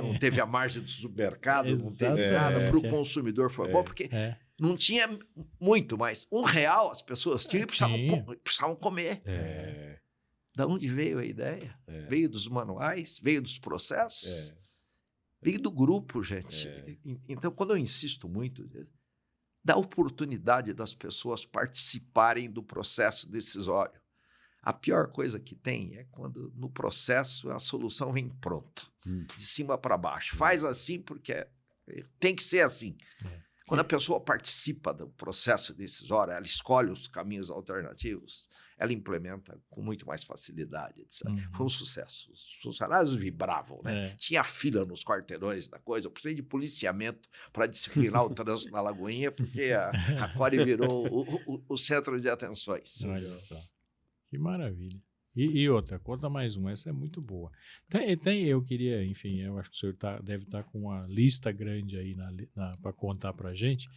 Não teve a margem do supermercado, não teve nada. Para o consumidor foi bom, porque não tinha muito, mas R$1 as pessoas tinham e precisavam comer. Da onde veio a ideia? Veio dos manuais, veio dos processos, veio do grupo, gente. Então, quando eu insisto muito, dá oportunidade das pessoas participarem do processo decisório. A pior coisa que tem é quando no processo a solução vem pronta, de cima para baixo. Faz assim porque tem que ser assim. Quando a pessoa participa do processo decisório, ela escolhe os caminhos alternativos, ela implementa com muito mais facilidade, etc. Foi um sucesso. Os funcionários vibravam, né? Tinha fila nos quarteirões da coisa. Eu precisei de policiamento para disciplinar o trânsito na Lagoinha, porque a CORE virou o centro de atenções. Olha só. Que maravilha. E outra, conta mais uma, essa é muito boa. Eu queria, enfim, eu acho que o senhor deve estar com uma lista grande aí para contar para a gente,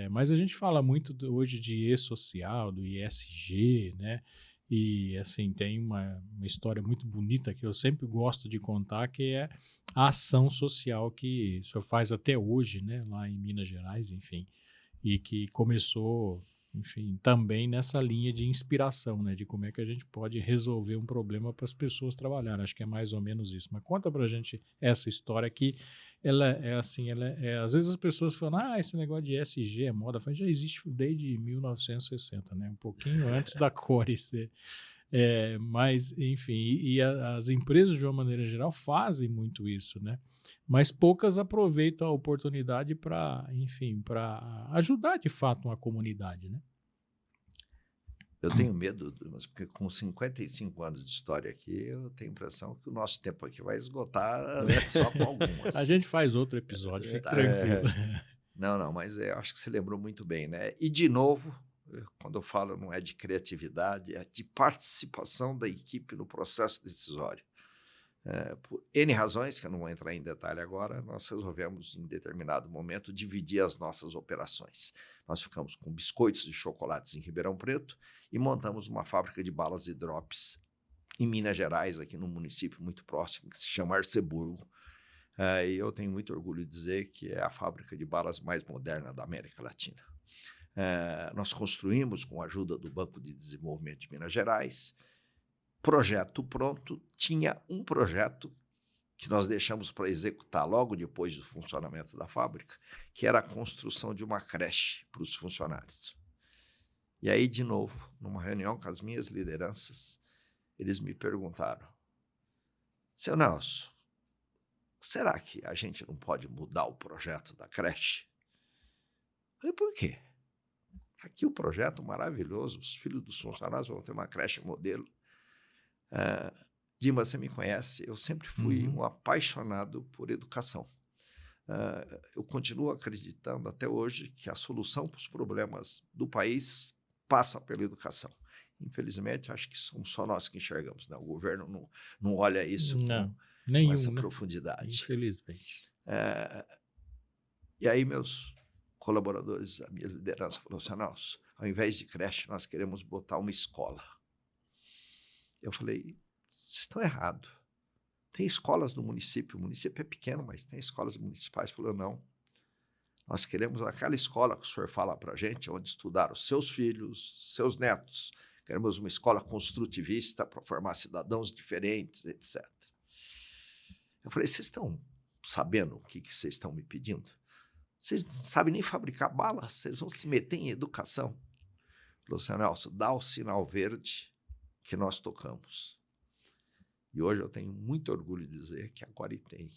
mas a gente fala muito hoje de E-Social, do ESG, né? E, assim, tem uma história muito bonita que eu sempre gosto de contar, que é a ação social que o senhor faz até hoje, né? Lá em Minas Gerais, enfim, e que começou... Enfim, também nessa linha de inspiração, né? De como é que a gente pode resolver um problema para as pessoas trabalharem. Acho que é mais ou menos isso. Mas conta pra gente essa história que ela é assim, às vezes as pessoas falam, esse negócio de ESG é moda. Falo, já existe desde 1960, né? Um pouquinho antes da CORE ser. Mas, enfim, as empresas, de uma maneira geral, fazem muito isso, né? Mas poucas aproveitam a oportunidade para, enfim, para ajudar de fato uma comunidade, né? Eu tenho medo, mas porque com 55 anos de história aqui, eu tenho a impressão que o nosso tempo aqui vai esgotar, né, só com algumas. A gente faz outro episódio, fique tranquilo. Não, mas eu acho que você lembrou muito bem, né? E, de novo, quando eu falo não é de criatividade, é de participação da equipe no processo decisório. Por N razões, que eu não vou entrar em detalhe agora, nós resolvemos, em determinado momento, dividir as nossas operações. Nós ficamos com biscoitos e chocolates em Ribeirão Preto e montamos uma fábrica de balas e drops em Minas Gerais, aqui num município muito próximo, que se chama Arceburgo. E eu tenho muito orgulho de dizer que é a fábrica de balas mais moderna da América Latina. Nós construímos, com a ajuda do Banco de Desenvolvimento de Minas Gerais, projeto pronto. Tinha um projeto que nós deixamos para executar logo depois do funcionamento da fábrica, que era a construção de uma creche para os funcionários. E aí, de novo, numa reunião com as minhas lideranças, eles me perguntaram: seu Nelson, será que a gente não pode mudar o projeto da creche? Eu falei: por quê? Aqui o projeto maravilhoso, os filhos dos funcionários vão ter uma creche modelo. Dima, você me conhece, eu sempre fui um apaixonado por educação. Eu continuo acreditando até hoje que a solução para os problemas do país passa pela educação. Infelizmente, acho que somos só nós que enxergamos, né? O governo não olha isso com essa profundidade. Infelizmente. E aí meus colaboradores, a minha liderança falou assim: Nelson, ao invés de creche, nós queremos botar uma escola. Eu falei: vocês estão errados. Tem escolas no município, o município é pequeno, mas tem escolas municipais. Falou: não, nós queremos aquela escola que o senhor fala para a gente, onde estudaram os seus filhos, seus netos. Queremos uma escola construtivista para formar cidadãos diferentes, etc. Eu falei: vocês estão sabendo o que vocês estão me pedindo? Vocês não sabem nem fabricar bala, vocês vão se meter em educação. Falou: senhor Nelson, dá o sinal verde que nós tocamos. E hoje eu tenho muito orgulho de dizer que a Core tem o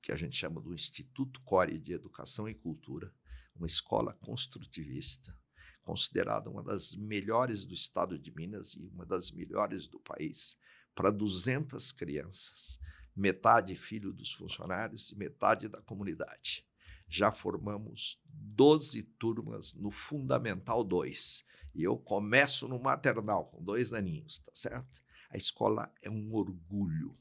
que a gente chama do Instituto Core de Educação e Cultura, uma escola construtivista, considerada uma das melhores do estado de Minas e uma das melhores do país, para 200 crianças, metade filho dos funcionários e metade da comunidade. Já formamos 12 turmas no Fundamental 2. E eu começo no maternal, com 2 aninhos, tá certo? A escola é um orgulho.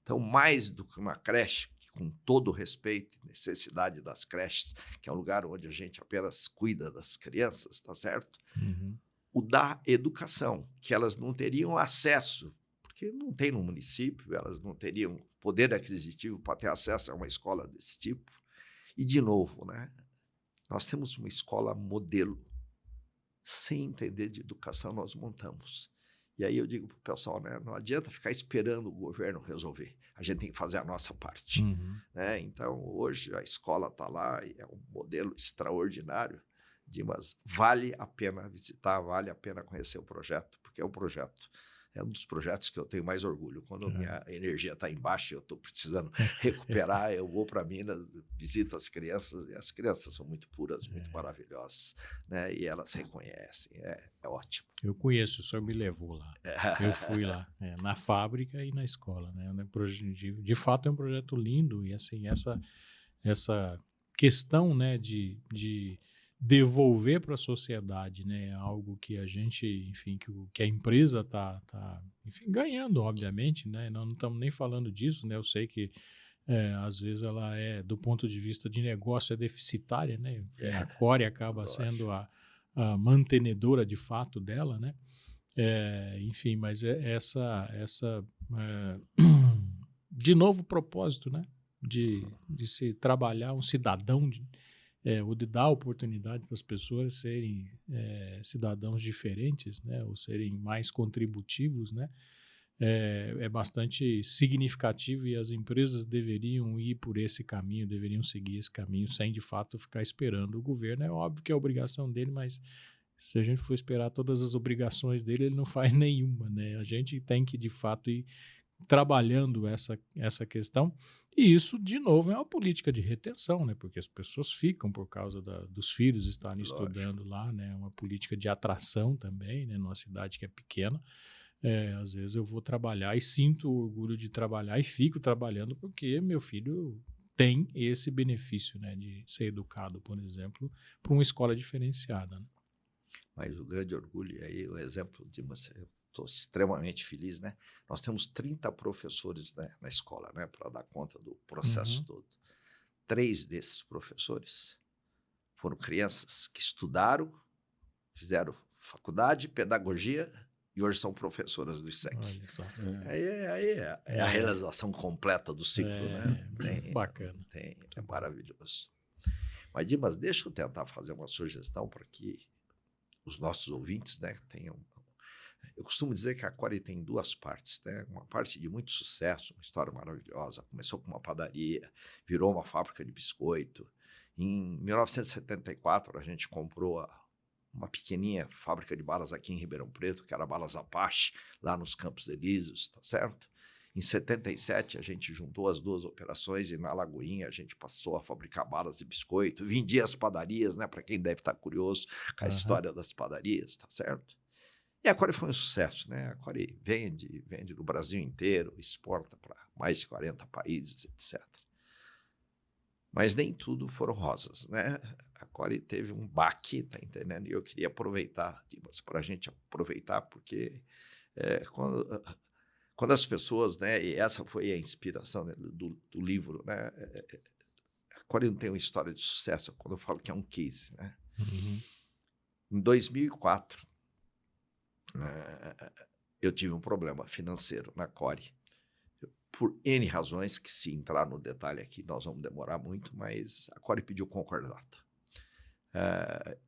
Então, mais do que uma creche, que, com todo o respeito e necessidade das creches, que é um lugar onde a gente apenas cuida das crianças, tá certo? O da educação, que elas não teriam acesso, porque não tem no município, elas não teriam poder aquisitivo para ter acesso a uma escola desse tipo. E, de novo, né, nós temos uma escola modelo. Sem entender de educação, nós montamos. E aí eu digo para o pessoal, né, não adianta ficar esperando o governo resolver. A gente tem que fazer a nossa parte. Né? Então, hoje a escola está lá e é um modelo extraordinário, mas vale a pena visitar, vale a pena conhecer o projeto, porque é um dos projetos que eu tenho mais orgulho. Quando minha energia está embaixo e eu estou precisando recuperar, eu vou para Minas, visito as crianças, e as crianças são muito puras, muito maravilhosas, né? E elas reconhecem, é ótimo. Eu conheço, o senhor me levou lá. Eu fui lá, na fábrica e na escola, né? De fato é um projeto lindo, e assim, essa questão, né, de devolver para a sociedade, né, algo que a gente, enfim, que a empresa tá enfim, ganhando, obviamente, né, nós não estamos nem falando disso, né, eu sei que às vezes ela do ponto de vista de negócio, é deficitária, né, a Core acaba sendo a mantenedora de fato dela, né, enfim, mas de novo propósito, né, de se trabalhar um cidadão, ou de dar oportunidade para as pessoas serem cidadãos diferentes, né, ou serem mais contributivos, né, é bastante significativo, e as empresas deveriam ir por esse caminho, deveriam seguir esse caminho, sem de fato ficar esperando o governo. É óbvio que é a obrigação dele, mas se a gente for esperar todas as obrigações dele, ele não faz nenhuma, né? A gente tem que de fato ir trabalhando essa questão. E isso, de novo, é uma política de retenção, né? Porque as pessoas ficam por causa dos filhos estarem estudando lá, né? É uma política de atração também, né? Numa cidade que é pequena. Às vezes eu vou trabalhar e sinto o orgulho de trabalhar e fico trabalhando porque meu filho tem esse benefício, né? De ser educado, por exemplo, por uma escola diferenciada, né? mas o grande orgulho, e aí o exemplo de você, eu estou extremamente feliz, né? Nós temos 30 professores, né, na escola, né, para dar conta do processo todo. 3 desses professores foram crianças que estudaram, fizeram faculdade, pedagogia e hoje são professoras do ISEC. Olha só. Aí é a realização completa do ciclo, né? Bacana. É maravilhoso. Mas, Dimas, deixa eu tentar fazer uma sugestão para que os nossos ouvintes, né, tenham... Eu costumo dizer que a Core tem 2 partes, né? Uma parte de muito sucesso, uma história maravilhosa. Começou com uma padaria, virou uma fábrica de biscoito. Em 1974, a gente comprou uma pequenininha fábrica de balas aqui em Ribeirão Preto, que era Balas Apache, lá nos Campos Elíseos, tá certo? Em 77, a gente juntou as 2 operações e na Lagoinha a gente passou a fabricar balas de biscoito, vendia as padarias, né? Para quem deve estar curioso com a história das padarias, tá certo? E a Core foi um sucesso, né? A Core vende no Brasil inteiro, exporta para mais de 40 países, etc. Mas nem tudo foram rosas, né? A Core teve um baque, tá entendendo? E eu queria aproveitar, para a gente aproveitar, porque quando as pessoas, né? E essa foi a inspiração, né, do livro, né? A Core não tem uma história de sucesso quando eu falo que é um case, né? Em 2004, eu tive um problema financeiro na Core, por N razões, que se entrar no detalhe aqui nós vamos demorar muito, mas a Core pediu concordata.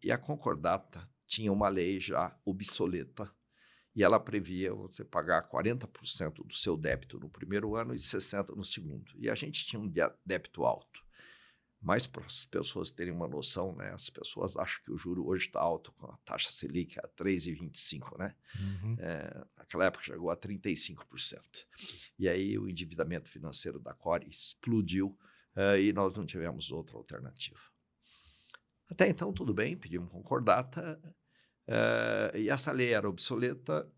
E a concordata tinha uma lei já obsoleta, e ela previa você pagar 40% do seu débito no primeiro ano e 60% no segundo. E a gente tinha um débito alto. Mas para as pessoas terem uma noção, né, as pessoas acham que o juro hoje está alto, com a taxa Selic a 3,25%, né? Naquela época chegou a 35%. E aí o endividamento financeiro da Core explodiu e nós não tivemos outra alternativa. Até então, tudo bem, pedimos concordata e essa lei era obsoleta,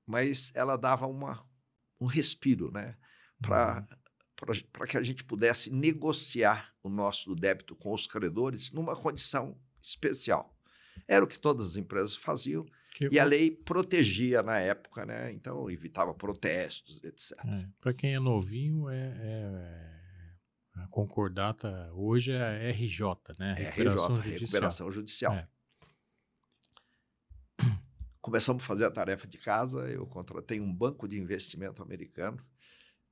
mas ela dava um respiro, né, para que a gente pudesse negociar o nosso débito com os credores numa condição especial. Era o que todas as empresas faziam e a lei protegia na época, né? Então evitava protestos, etc. Para quem é novinho, a concordata hoje é a RJ, né? Recuperação Judicial. Começamos a fazer a tarefa de casa, eu contratei um banco de investimento americano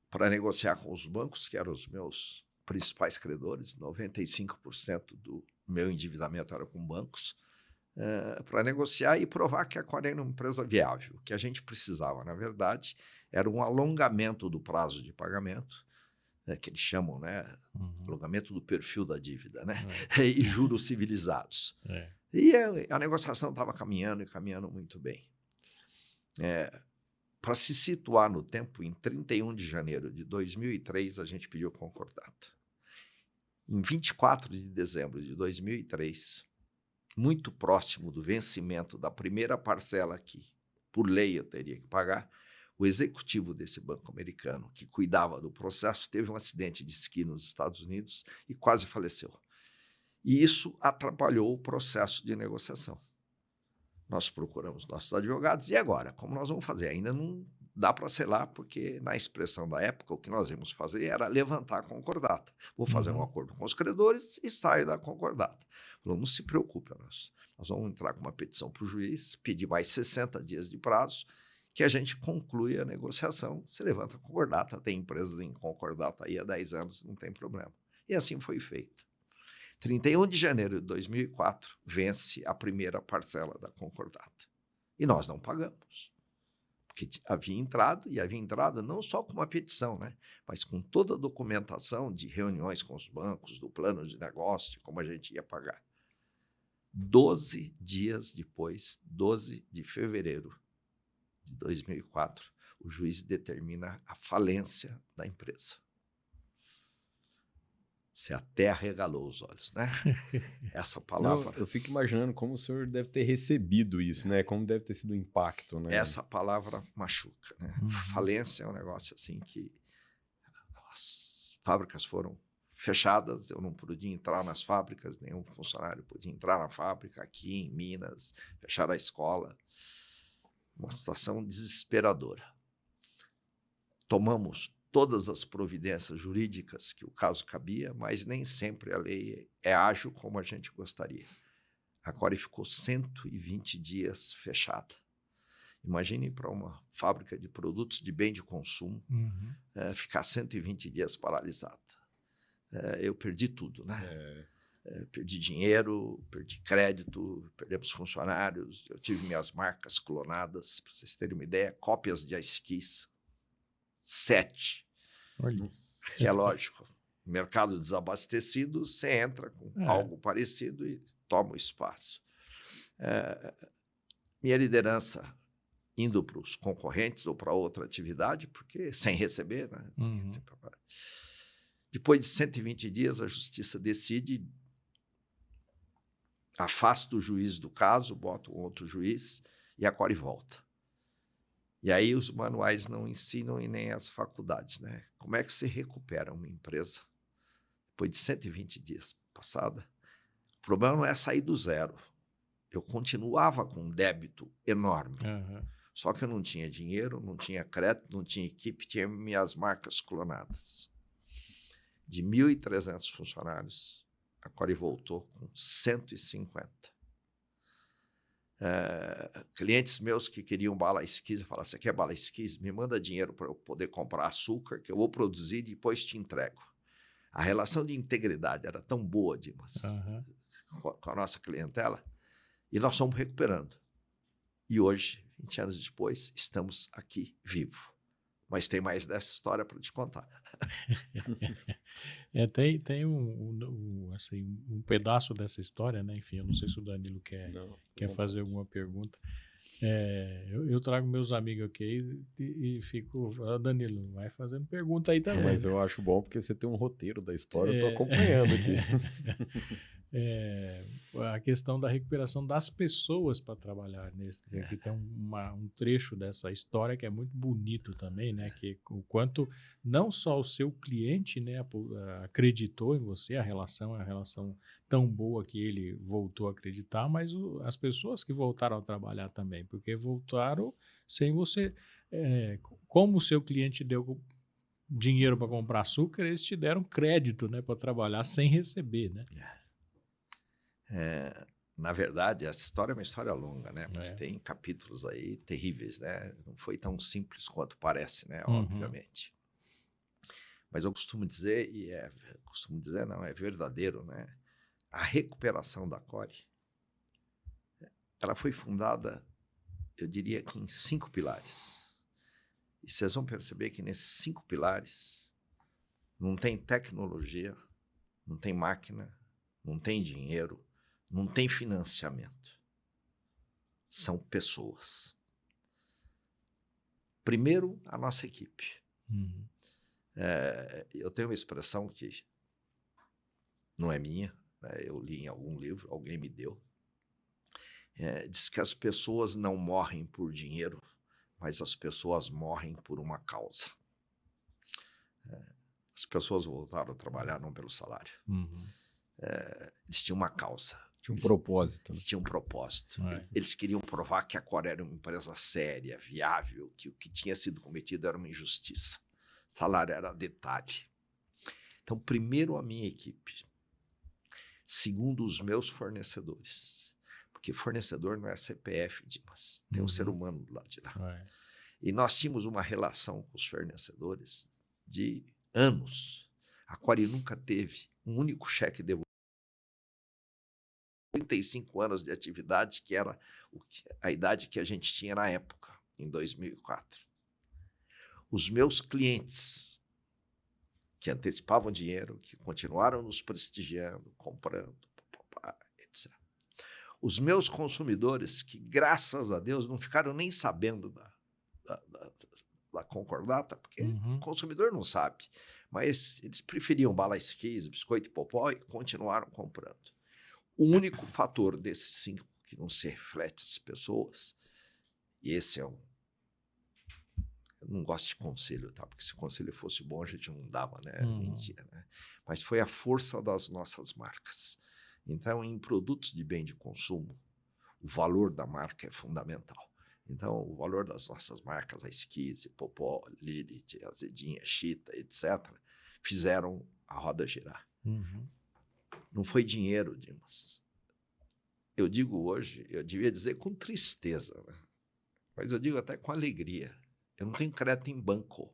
para negociar com os bancos, que eram os meus principais credores, 95% do meu endividamento era com bancos, para negociar e provar que a Core era uma empresa viável. O que a gente precisava, na verdade, era um alongamento do prazo de pagamento, que eles chamam, né, alongamento do perfil da dívida, né, e juros civilizados. E a negociação estava caminhando muito bem. Para se situar no tempo, em 31 de janeiro de 2003, a gente pediu concordata. Em 24 de dezembro de 2003, muito próximo do vencimento da primeira parcela que, por lei, eu teria que pagar, o executivo desse banco americano, que cuidava do processo, teve um acidente de esqui nos Estados Unidos e quase faleceu. E isso atrapalhou o processo de negociação. Nós procuramos nossos advogados, e agora? Como nós vamos fazer? Ainda não dá para selar, porque na expressão da época, o que nós íamos fazer era levantar a concordata. Vou fazer um acordo com os credores e saio da concordata. Falou, não se preocupe, nós vamos entrar com uma petição para o juiz, pedir mais 60 dias de prazo, que a gente conclui a negociação, se levanta a concordata. Tem empresas em concordata aí há 10 anos, não tem problema. E assim foi feito. 31 de janeiro de 2004, vence a primeira parcela da concordata. E nós não pagamos. Porque havia entrado não só com uma petição, né, mas com toda a documentação de reuniões com os bancos, do plano de negócio, de como a gente ia pagar. 12 dias depois, 12 de fevereiro de 2004, o juiz determina a falência da empresa. Você até arregalou os olhos, né? Essa palavra... Não, eu fico imaginando como o senhor deve ter recebido isso, né? Como deve ter sido o impacto, né? Essa palavra machuca, né? Falência é um negócio assim que as fábricas foram fechadas, eu não podia entrar nas fábricas, nenhum funcionário podia entrar na fábrica aqui em Minas, fecharam a escola. Uma situação desesperadora. Tomamos todas as providências jurídicas que o caso cabia, mas nem sempre a lei é ágil como a gente gostaria. A Core ficou 120 dias fechada. Imagine para uma fábrica de produtos de bem de consumo ficar 120 dias paralisada. Eu perdi tudo, né? Perdi dinheiro, perdi crédito, perdemos funcionários, eu tive minhas marcas clonadas, para vocês terem uma ideia, cópias de iSkis, 7. Olha. Que é lógico, mercado desabastecido, você entra com algo parecido e toma o espaço. Minha liderança indo para os concorrentes ou para outra atividade, porque sem receber, né? Depois de 120 dias, a justiça decide, afasta o juiz do caso, bota um outro juiz e a Core volta. E aí os manuais não ensinam e nem as faculdades, né? Como é que se recupera uma empresa depois de 120 dias passada? O problema não é sair do zero. Eu continuava com um débito enorme. Só que eu não tinha dinheiro, não tinha crédito, não tinha equipe, tinha minhas marcas clonadas. De 1.300 funcionários, a Core voltou com 150. Clientes meus que queriam bala Skis, eu falava, você quer bala Skis? Me manda dinheiro para eu poder comprar açúcar, que eu vou produzir e depois te entrego. A relação de integridade era tão boa, Dimas, com a nossa clientela, e nós fomos recuperando. E hoje, 20 anos depois, estamos aqui vivos. Mas tem mais dessa história para te contar. Tem um pedaço dessa história, né? Enfim, eu não sei se o Danilo quer fazer alguma pergunta. Eu trago meus amigos aqui e fico... Danilo, vai fazendo pergunta aí também. Mas eu acho bom porque você tem um roteiro da história, eu estou acompanhando aqui. A questão da recuperação das pessoas para trabalhar nesse. Aqui tem um trecho dessa história que é muito bonito também, né? Que o quanto não só o seu cliente, né, acreditou em você, a relação é uma relação tão boa que ele voltou a acreditar, mas as pessoas que voltaram a trabalhar também, porque voltaram sem você. Como o seu cliente deu dinheiro para comprar açúcar, eles te deram crédito, né, para trabalhar sem receber, né? Na verdade, essa história é uma história longa, né? Porque tem capítulos aí terríveis, né? Não foi tão simples quanto parece, né? Obviamente. Mas eu costumo dizer, não, é verdadeiro, né? A recuperação da Core, ela foi fundada, eu diria que em 5 pilares. E vocês vão perceber que nesses 5 pilares não tem tecnologia, não tem máquina, não tem dinheiro, não tem financiamento. São pessoas. Primeiro, a nossa equipe. Eu tenho uma expressão que não é minha, né? Eu li em algum livro, alguém me deu. Diz que as pessoas não morrem por dinheiro, mas as pessoas morrem por uma causa. As pessoas voltaram a trabalhar não pelo salário. Eles tinham uma causa. Tinha um propósito. Eles tinham um propósito. Eles queriam provar que a Core era uma empresa séria, viável, que o que tinha sido cometido era uma injustiça. O salário era detalhe. Então, primeiro a minha equipe. Segundo, os meus fornecedores. Porque fornecedor não é CPF, Dimas. Tem um ser humano do lado de lá. E nós tínhamos uma relação com os fornecedores de anos. A Core nunca teve um único cheque devolvido. 35 anos de atividade, que era a idade que a gente tinha na época, em 2004. Os meus clientes, que antecipavam dinheiro, que continuaram nos prestigiando, comprando, etc. Os meus consumidores, que graças a Deus não ficaram nem sabendo da concordata, porque o consumidor não sabe, mas eles preferiam bala Skis, biscoito popó e continuaram comprando. O único fator desses 5 que não se reflete as pessoas, e esse é Eu não gosto de conselho, tá? Porque se o conselho fosse bom, a gente não dava, né? Mentira, né? Mas foi a força das nossas marcas. Então, em produtos de bem de consumo, o valor da marca é fundamental. Então, o valor das nossas marcas, a Esquise, Popó, Lilith, Azedinha, Chita, etc., fizeram a roda girar. Não foi dinheiro, Dimas. Eu digo hoje, eu devia dizer com tristeza, né? Mas eu digo até com alegria. Eu não tenho crédito em banco.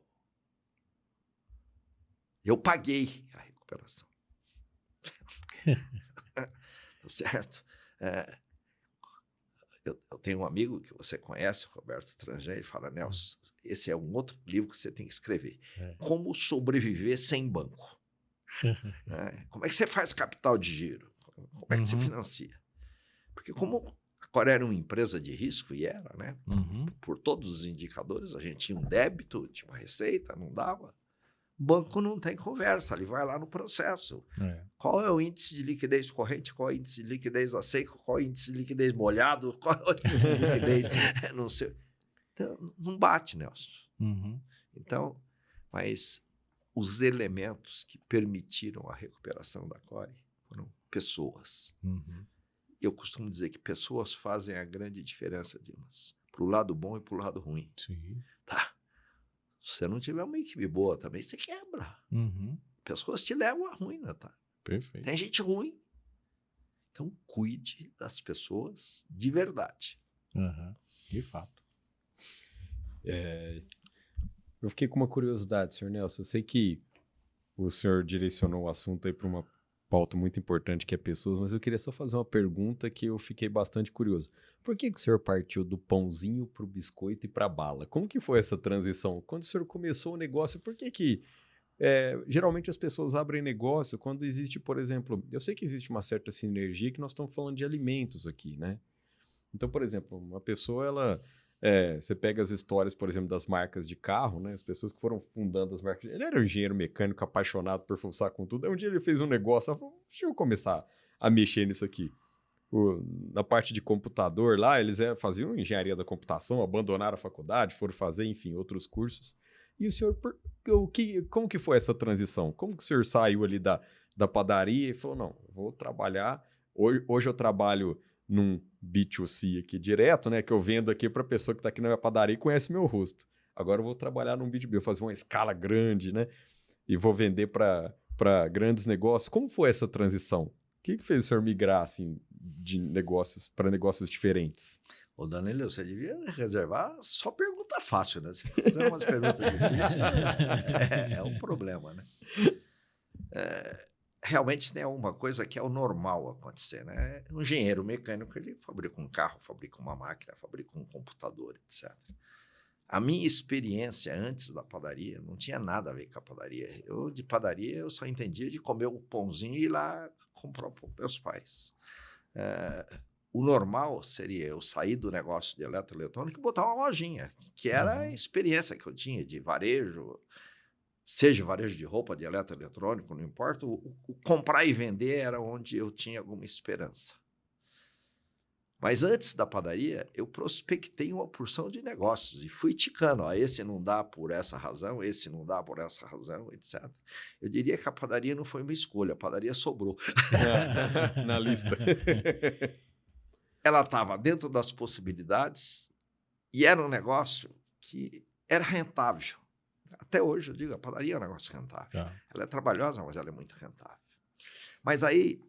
Eu paguei a recuperação. Tá certo? Eu tenho um amigo que você conhece, Roberto Trangé, ele fala, Nelson, esse é um outro livro que você tem que escrever. Como sobreviver sem banco. Como é que você faz capital de giro? Como é que você financia? Porque como a Coreia era uma empresa de risco, e era, né? Por todos os indicadores, a gente tinha um débito, tinha uma receita, não dava. O banco não tem conversa, ele vai lá no processo. Qual é o índice de liquidez corrente, qual é o índice de liquidez a seco, qual é o índice de liquidez molhado, qual é o índice de liquidez... não sei. Então, não bate, Nelson. Então, mas os elementos que permitiram a recuperação da Core foram pessoas. Eu costumo dizer que pessoas fazem a grande diferença, Dimas, para o lado bom e para o lado ruim. Sim. Tá. Se você não tiver uma equipe boa também, você quebra. Pessoas te levam à ruína, tá? Perfeito. Tem gente ruim. Então, cuide das pessoas de verdade. De fato. Eu fiquei com uma curiosidade, senhor Nelson. Eu sei que o senhor direcionou o assunto aí para uma pauta muito importante que é pessoas, mas eu queria só fazer uma pergunta que eu fiquei bastante curioso. Por que o senhor partiu do pãozinho para o biscoito e para a bala? Como que foi essa transição? Quando o senhor começou o negócio, por que geralmente as pessoas abrem negócio quando existe, por exemplo, eu sei que existe uma certa sinergia que nós estamos falando de alimentos aqui, né? Então, por exemplo, uma pessoa, ela... você pega as histórias, por exemplo, das marcas de carro, né? As pessoas que foram fundando as marcas. Ele era um engenheiro mecânico apaixonado por fuçar com tudo. Aí um dia ele fez um negócio, ele falou, deixa eu começar a mexer nisso aqui. Na parte de computador lá, eles faziam engenharia da computação, abandonaram a faculdade, foram fazer, enfim, outros cursos. E o senhor, como que foi essa transição? Como que o senhor saiu ali da padaria e falou, não, vou trabalhar... Hoje eu trabalho num B2C aqui direto, né? Que eu vendo aqui para a pessoa que está aqui na minha padaria e conhece meu rosto. Agora eu vou trabalhar num B2B, vou fazer uma escala grande, né? E vou vender para grandes negócios. Como foi essa transição? O que fez o senhor migrar assim, de negócios para negócios diferentes? Ô, Danilo, você devia reservar só pergunta fácil, né? Se fizer umas perguntas difíceis, é um problema, né? Realmente tem uma coisa que é o normal acontecer, né? Um engenheiro mecânico, ele fabrica um carro, fabrica uma máquina, fabrica um computador, etc. A minha experiência antes da padaria não tinha nada a ver com a padaria. Eu, de padaria, eu só entendia de comer o pãozinho e ir lá comprar para os meus pais. O normal seria eu sair do negócio de eletroeletrônico e botar uma lojinha, que era a experiência que eu tinha de varejo, seja varejo de roupa, de eletroeletrônico, não importa, o comprar e vender era onde eu tinha alguma esperança. Mas antes da padaria, eu prospectei uma porção de negócios e fui ticando, esse não dá por essa razão, esse não dá por essa razão, etc. Eu diria que a padaria não foi uma escolha, a padaria sobrou. Na lista. Ela estava dentro das possibilidades e era um negócio que era rentável. Até hoje, eu digo, a padaria é um negócio rentável. Ela é trabalhosa, mas ela é muito rentável. Mas aí,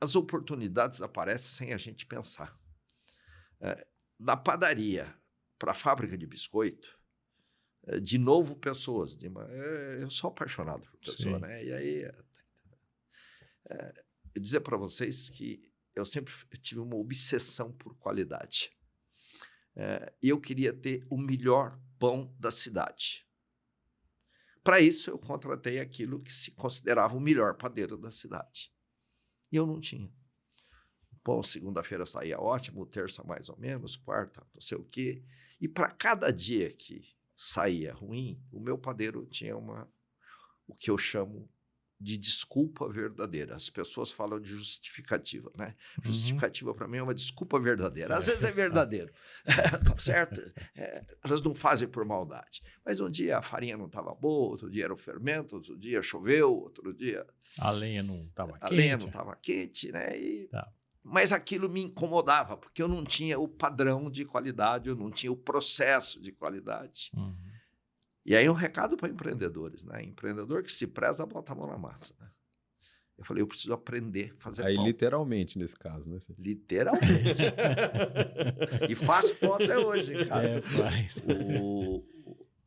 as oportunidades aparecem sem a gente pensar. Da padaria para a fábrica de biscoito, de novo pessoas. Eu sou apaixonado por pessoa, né? E aí, eu dizer para vocês que eu sempre tive uma obsessão por qualidade. E eu queria ter o melhor pão da cidade. Para isso, eu contratei aquilo que se considerava o melhor padeiro da cidade. E eu não tinha. O pão, segunda-feira, saía ótimo, terça mais ou menos, quarta, não sei o quê. E para cada dia que saía ruim, o meu padeiro tinha o que eu chamo de desculpa verdadeira. As pessoas falam de justificativa, né? Justificativa, para mim, é uma desculpa verdadeira. Às vezes é verdadeiro, tá certo? Elas não fazem por maldade. Mas um dia a farinha não estava boa, outro dia era o fermento, outro dia choveu, outro dia... A lenha não estava quente. A lenha não estava quente, né? Mas aquilo me incomodava, porque eu não tinha o padrão de qualidade, eu não tinha o processo de qualidade. E aí um recado para empreendedores, né? Empreendedor que se preza, bota a mão na massa, né? Eu falei, eu preciso aprender a fazer pão. Literalmente, nesse caso, né? Literalmente. E faço pão até hoje em casa. Faz.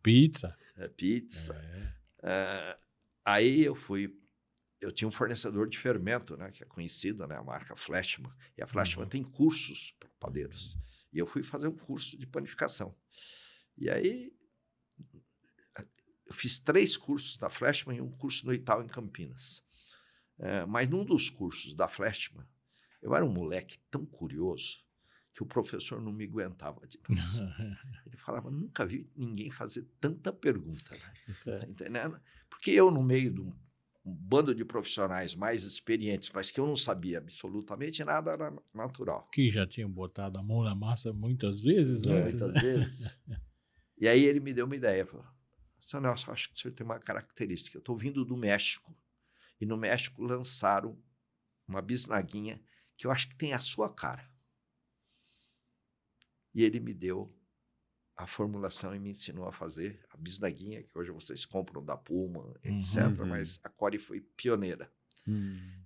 Pizza. Pizza. Aí eu tinha um fornecedor de fermento, né? Que é conhecido, né? A marca Flashman. E a Flashman tem cursos para padeiros. E eu fui fazer um curso de panificação. E aí... eu fiz 3 cursos da Flashman e um curso no Itaú, em Campinas. Mas num dos cursos da Flashman, eu era um moleque tão curioso que o professor não me aguentava demais. Ele falava, nunca vi ninguém fazer tanta pergunta. Né? Tá entendendo? Porque eu, no meio de um bando de profissionais mais experientes, mas que eu não sabia absolutamente nada, era natural. Que já tinham botado a mão na massa muitas vezes. Muitas vezes. E aí ele me deu uma ideia, falou, Seu Nelson, acho que o senhor tem uma característica. Eu estou vindo do México, e no México lançaram uma bisnaguinha que eu acho que tem a sua cara. E ele me deu a formulação e me ensinou a fazer a bisnaguinha, que hoje vocês compram da Puma, etc. Mas a Core foi pioneira.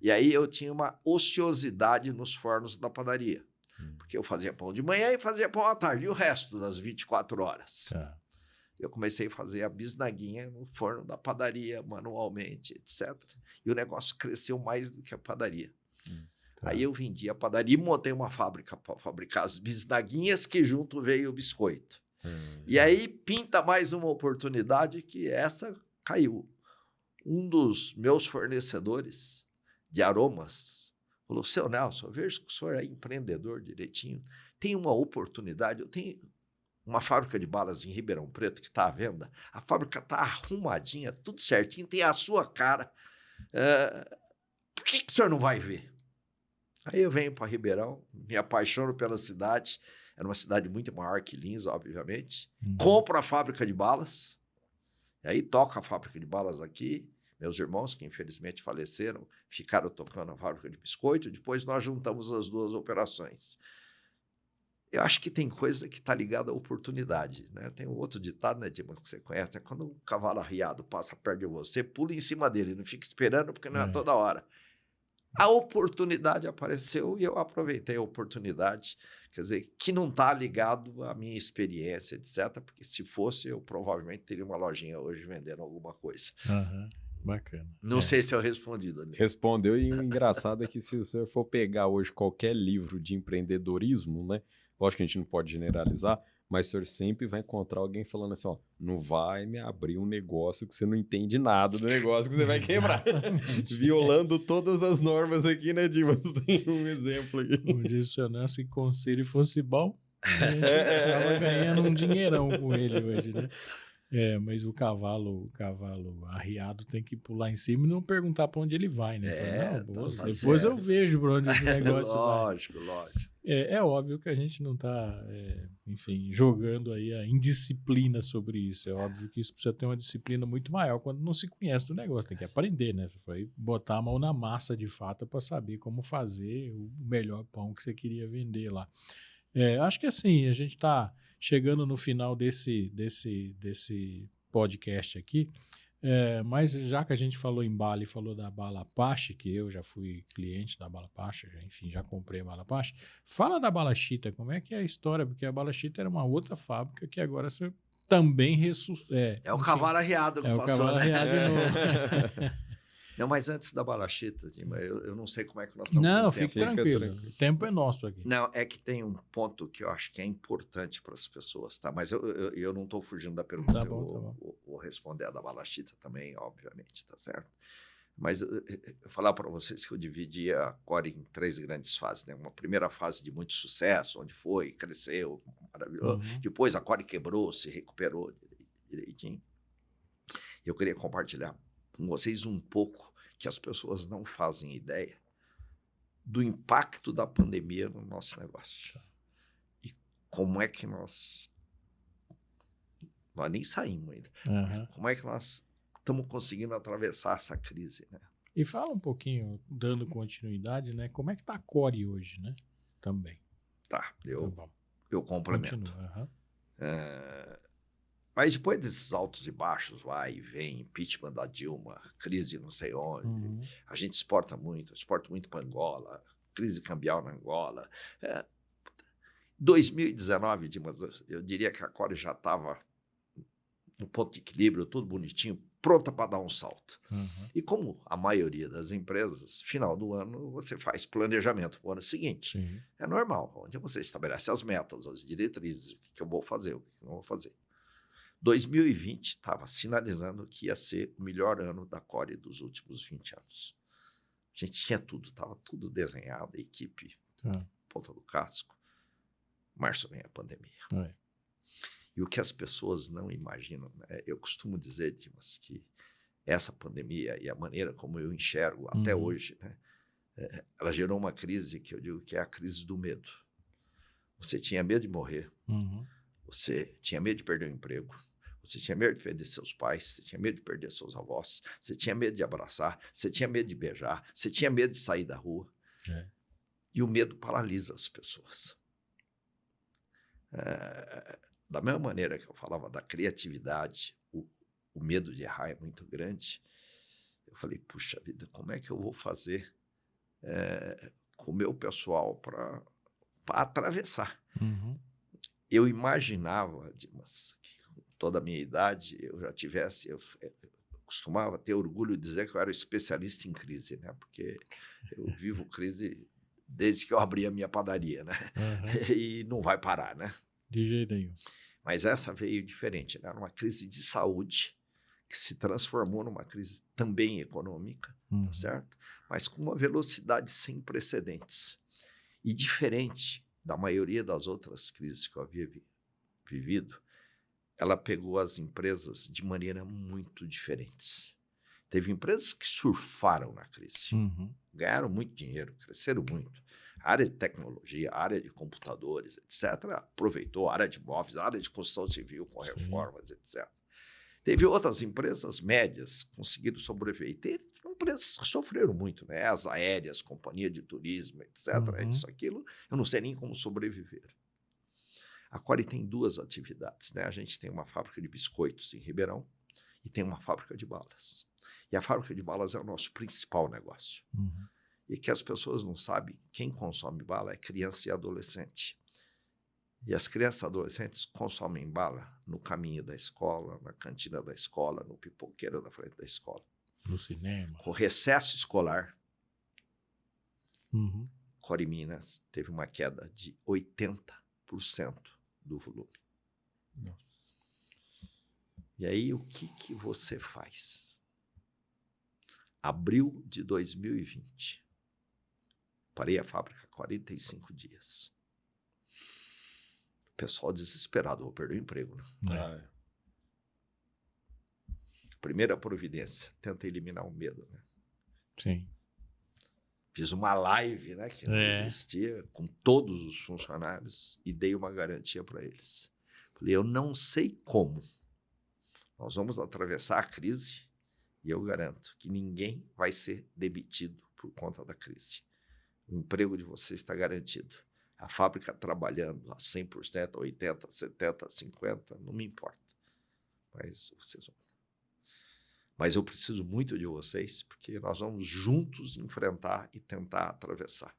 E aí eu tinha uma ociosidade nos fornos da padaria, porque eu fazia pão de manhã e fazia pão à tarde, e o resto das 24 horas. Eu comecei a fazer a bisnaguinha no forno da padaria, manualmente, etc. E o negócio cresceu mais do que a padaria. Aí eu vendi a padaria e montei uma fábrica para fabricar as bisnaguinhas, que junto veio o biscoito. E aí pinta mais uma oportunidade, que essa caiu. Um dos meus fornecedores de aromas falou, Seu Nelson, eu vejo que o senhor é empreendedor direitinho, tem uma oportunidade, eu tenho uma fábrica de balas em Ribeirão Preto que está à venda, a fábrica está arrumadinha, tudo certinho, tem a sua cara, por que o senhor não vai ver? Aí eu venho para Ribeirão, me apaixono pela cidade, era uma cidade muito maior que Lins, obviamente, compro a fábrica de balas, e aí toca a fábrica de balas aqui, meus irmãos, que infelizmente faleceram, ficaram tocando a fábrica de biscoito, depois nós juntamos as duas operações. Eu acho que tem coisa que está ligada à oportunidade, né? Tem um outro ditado, né, Dimas, que você conhece, é quando um cavalo arriado passa perto de você, pula em cima dele, não fica esperando, porque não é toda hora. A oportunidade apareceu e eu aproveitei a oportunidade, quer dizer, que não está ligado à minha experiência, etc., porque se fosse, eu provavelmente teria uma lojinha hoje vendendo alguma coisa. Bacana. Não sei se eu respondi, Daniel. Respondeu, e o engraçado é que se você for pegar hoje qualquer livro de empreendedorismo, né? Lógico que a gente não pode generalizar, mas o senhor sempre vai encontrar alguém falando assim, ó, não vai me abrir um negócio que você não entende nada do negócio que você vai quebrar. Violando todas as normas aqui, né, Dimas? Tem um exemplo aqui. Como disse o Nelson, se o conselho fosse bom, a gente estava ganhando um dinheirão com ele hoje, né? Mas o cavalo arriado tem que pular em cima e não perguntar para onde ele vai, né? Depois eu vejo para onde esse negócio vai. Lógico. É óbvio que a gente não está, enfim, jogando aí a indisciplina sobre isso. É óbvio que isso precisa ter uma disciplina muito maior quando não se conhece o negócio. Tem que aprender, né? Você foi botar a mão na massa de fato para saber como fazer o melhor pão que você queria vender lá. Acho que assim, a gente está chegando no final desse podcast aqui, mas já que a gente falou em bala e falou da Bala Apache, que eu já fui cliente da Bala Apache, enfim, já comprei a Bala Apache, fala da Bala Chita, como é que é a história? Porque a Bala Chita era uma outra fábrica que agora você também é o cavalo arriado que passou, o cavalo arriado de novo. Não, mas antes da Bala Chita, eu não sei como é que nós estamos. Não, fique tranquilo. O tempo é nosso aqui. Não, é que tem um ponto que eu acho que é importante para as pessoas, tá? Mas eu não estou fugindo da pergunta. Tá bom. Vou responder a da Bala Chita também, obviamente, tá certo? Mas eu falar para vocês que eu dividi a Core em 3 grandes fases, né? Uma primeira fase de muito sucesso, onde cresceu, maravilhoso. Depois a Core quebrou, se recuperou direitinho. Eu queria compartilhar com vocês um pouco que as pessoas não fazem ideia do impacto da pandemia no nosso negócio. E como é que nós nem saímos ainda. Uhum. Como é que nós estamos conseguindo atravessar essa crise, né? E fala um pouquinho, dando continuidade, né? Como é que tá a Core hoje, né? Também. Tá, Então, eu complemento. continua. Uhum. Mas depois desses altos e baixos, vai e vem, impeachment da Dilma, crise não sei onde, a gente exporta muito para Angola, crise cambial na Angola. 2019, Dilma, eu diria que a Core já estava no ponto de equilíbrio, tudo bonitinho, pronta para dar um salto. Uhum. E como a maioria das empresas, final do ano, você faz planejamento para o ano seguinte. Sim. É normal, onde você estabelece as metas, as diretrizes, o que eu vou fazer, o que eu não vou fazer. 2020 estava sinalizando que ia ser o melhor ano da Core dos últimos 20 anos. A gente tinha tudo, estava tudo desenhado, a equipe, ponta do casco. Março vem a pandemia. É. E o que as pessoas não imaginam, né? Eu costumo dizer, Dimas, que essa pandemia e a maneira como eu enxergo até hoje, né? Ela gerou uma crise que eu digo que é a crise do medo. Você tinha medo de morrer, você tinha medo de perder o emprego, você tinha medo de perder seus pais, você tinha medo de perder seus avós, você tinha medo de abraçar, você tinha medo de beijar, você tinha medo de sair da rua. E o medo paralisa as pessoas. Da mesma maneira que eu falava da criatividade, o medo de errar é muito grande. Eu falei, puxa vida, como é que eu vou fazer com o meu pessoal para atravessar? Eu imaginava, Dimas, que com toda a minha idade eu já tivesse... Eu costumava ter orgulho de dizer que eu era especialista em crise, né? Porque eu vivo crise desde que eu abri a minha padaria, né? E não vai parar, né? De jeito nenhum. Mas essa veio diferente, né? Era uma crise de saúde que se transformou numa crise também econômica, tá certo? Mas com uma velocidade sem precedentes. E diferente da maioria das outras crises que eu havia vivido, ela pegou as empresas de maneira muito diferente. Teve empresas que surfaram na crise, ganharam muito dinheiro, cresceram muito. A área de tecnologia, a área de computadores, etc., aproveitou, a área de móveis, a área de construção civil com reformas, etc. Teve outras empresas médias que conseguiram sobreviver. E teve empresas que sofreram muito, né? As aéreas, companhia de turismo, etc., isso, aquilo, eu não sei nem como sobreviver. A Core tem duas atividades, né? A gente tem uma fábrica de biscoitos em Ribeirão e tem uma fábrica de balas. E a fábrica de balas é o nosso principal negócio. E que as pessoas não sabem, quem consome bala é criança e adolescente. E as crianças e adolescentes consomem bala no caminho da escola, na cantina da escola, no pipoqueiro da frente da escola. No cinema. Com recesso escolar, Core Minas teve uma queda de 80% do volume. Nossa. E aí, o que você faz? Abril de 2020. Parei a fábrica 45 dias. O pessoal desesperado, vou perder o emprego, né? Primeira providência, tenta eliminar o medo, né? Sim. Fiz uma live, né, que não existia, com todos os funcionários e dei uma garantia para eles. Falei, eu não sei como. Nós vamos atravessar a crise e eu garanto que ninguém vai ser demitido por conta da crise. O emprego de vocês está garantido. A fábrica trabalhando a 100%, 80%, 70%, 50%, não me importa. Mas vocês vão. Mas eu preciso muito de vocês, porque nós vamos juntos enfrentar e tentar atravessar.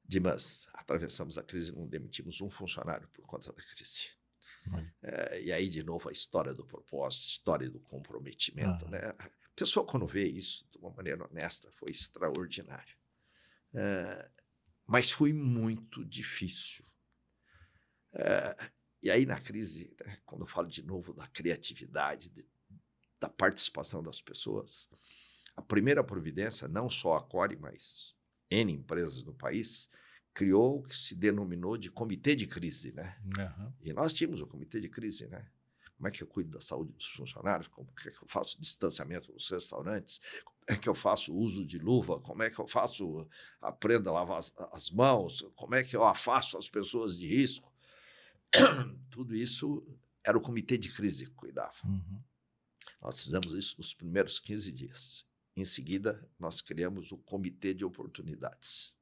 Dimas, atravessamos a crise e não demitimos um funcionário por conta da crise. E aí, de novo, a história do propósito, a história do comprometimento. Né? A pessoa, quando vê isso de uma maneira honesta, foi extraordinário. Mas foi muito difícil. E aí, na crise, né, quando eu falo de novo da criatividade, da participação das pessoas, a primeira providência, não só a Core, mas N empresas no país, criou o que se denominou de comitê de crise, né? E nós tínhamos o comitê de crise, né? Como é que eu cuido da saúde dos funcionários? Como é que eu faço distanciamento nos restaurantes? Como é que eu faço uso de luva? Como é que eu aprendo a lavar as mãos? Como é que eu afasto as pessoas de risco? Tudo isso era o comitê de crise que cuidava. Uhum. Nós fizemos isso nos primeiros 15 dias. Em seguida, nós criamos o comitê de oportunidades.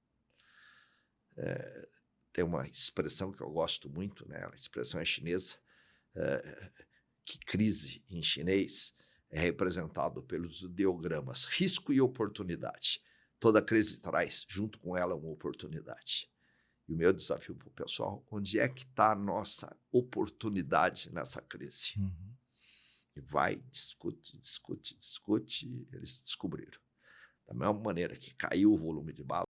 Tem uma expressão que eu gosto muito, né? A expressão é chinesa, que crise em chinês é representado pelos ideogramas risco e oportunidade. Toda crise traz, junto com ela, uma oportunidade. E o meu desafio para o pessoal, onde é que está a nossa oportunidade nessa crise? Uhum. E vai, discute, eles descobriram. Da mesma maneira que caiu o volume de bala,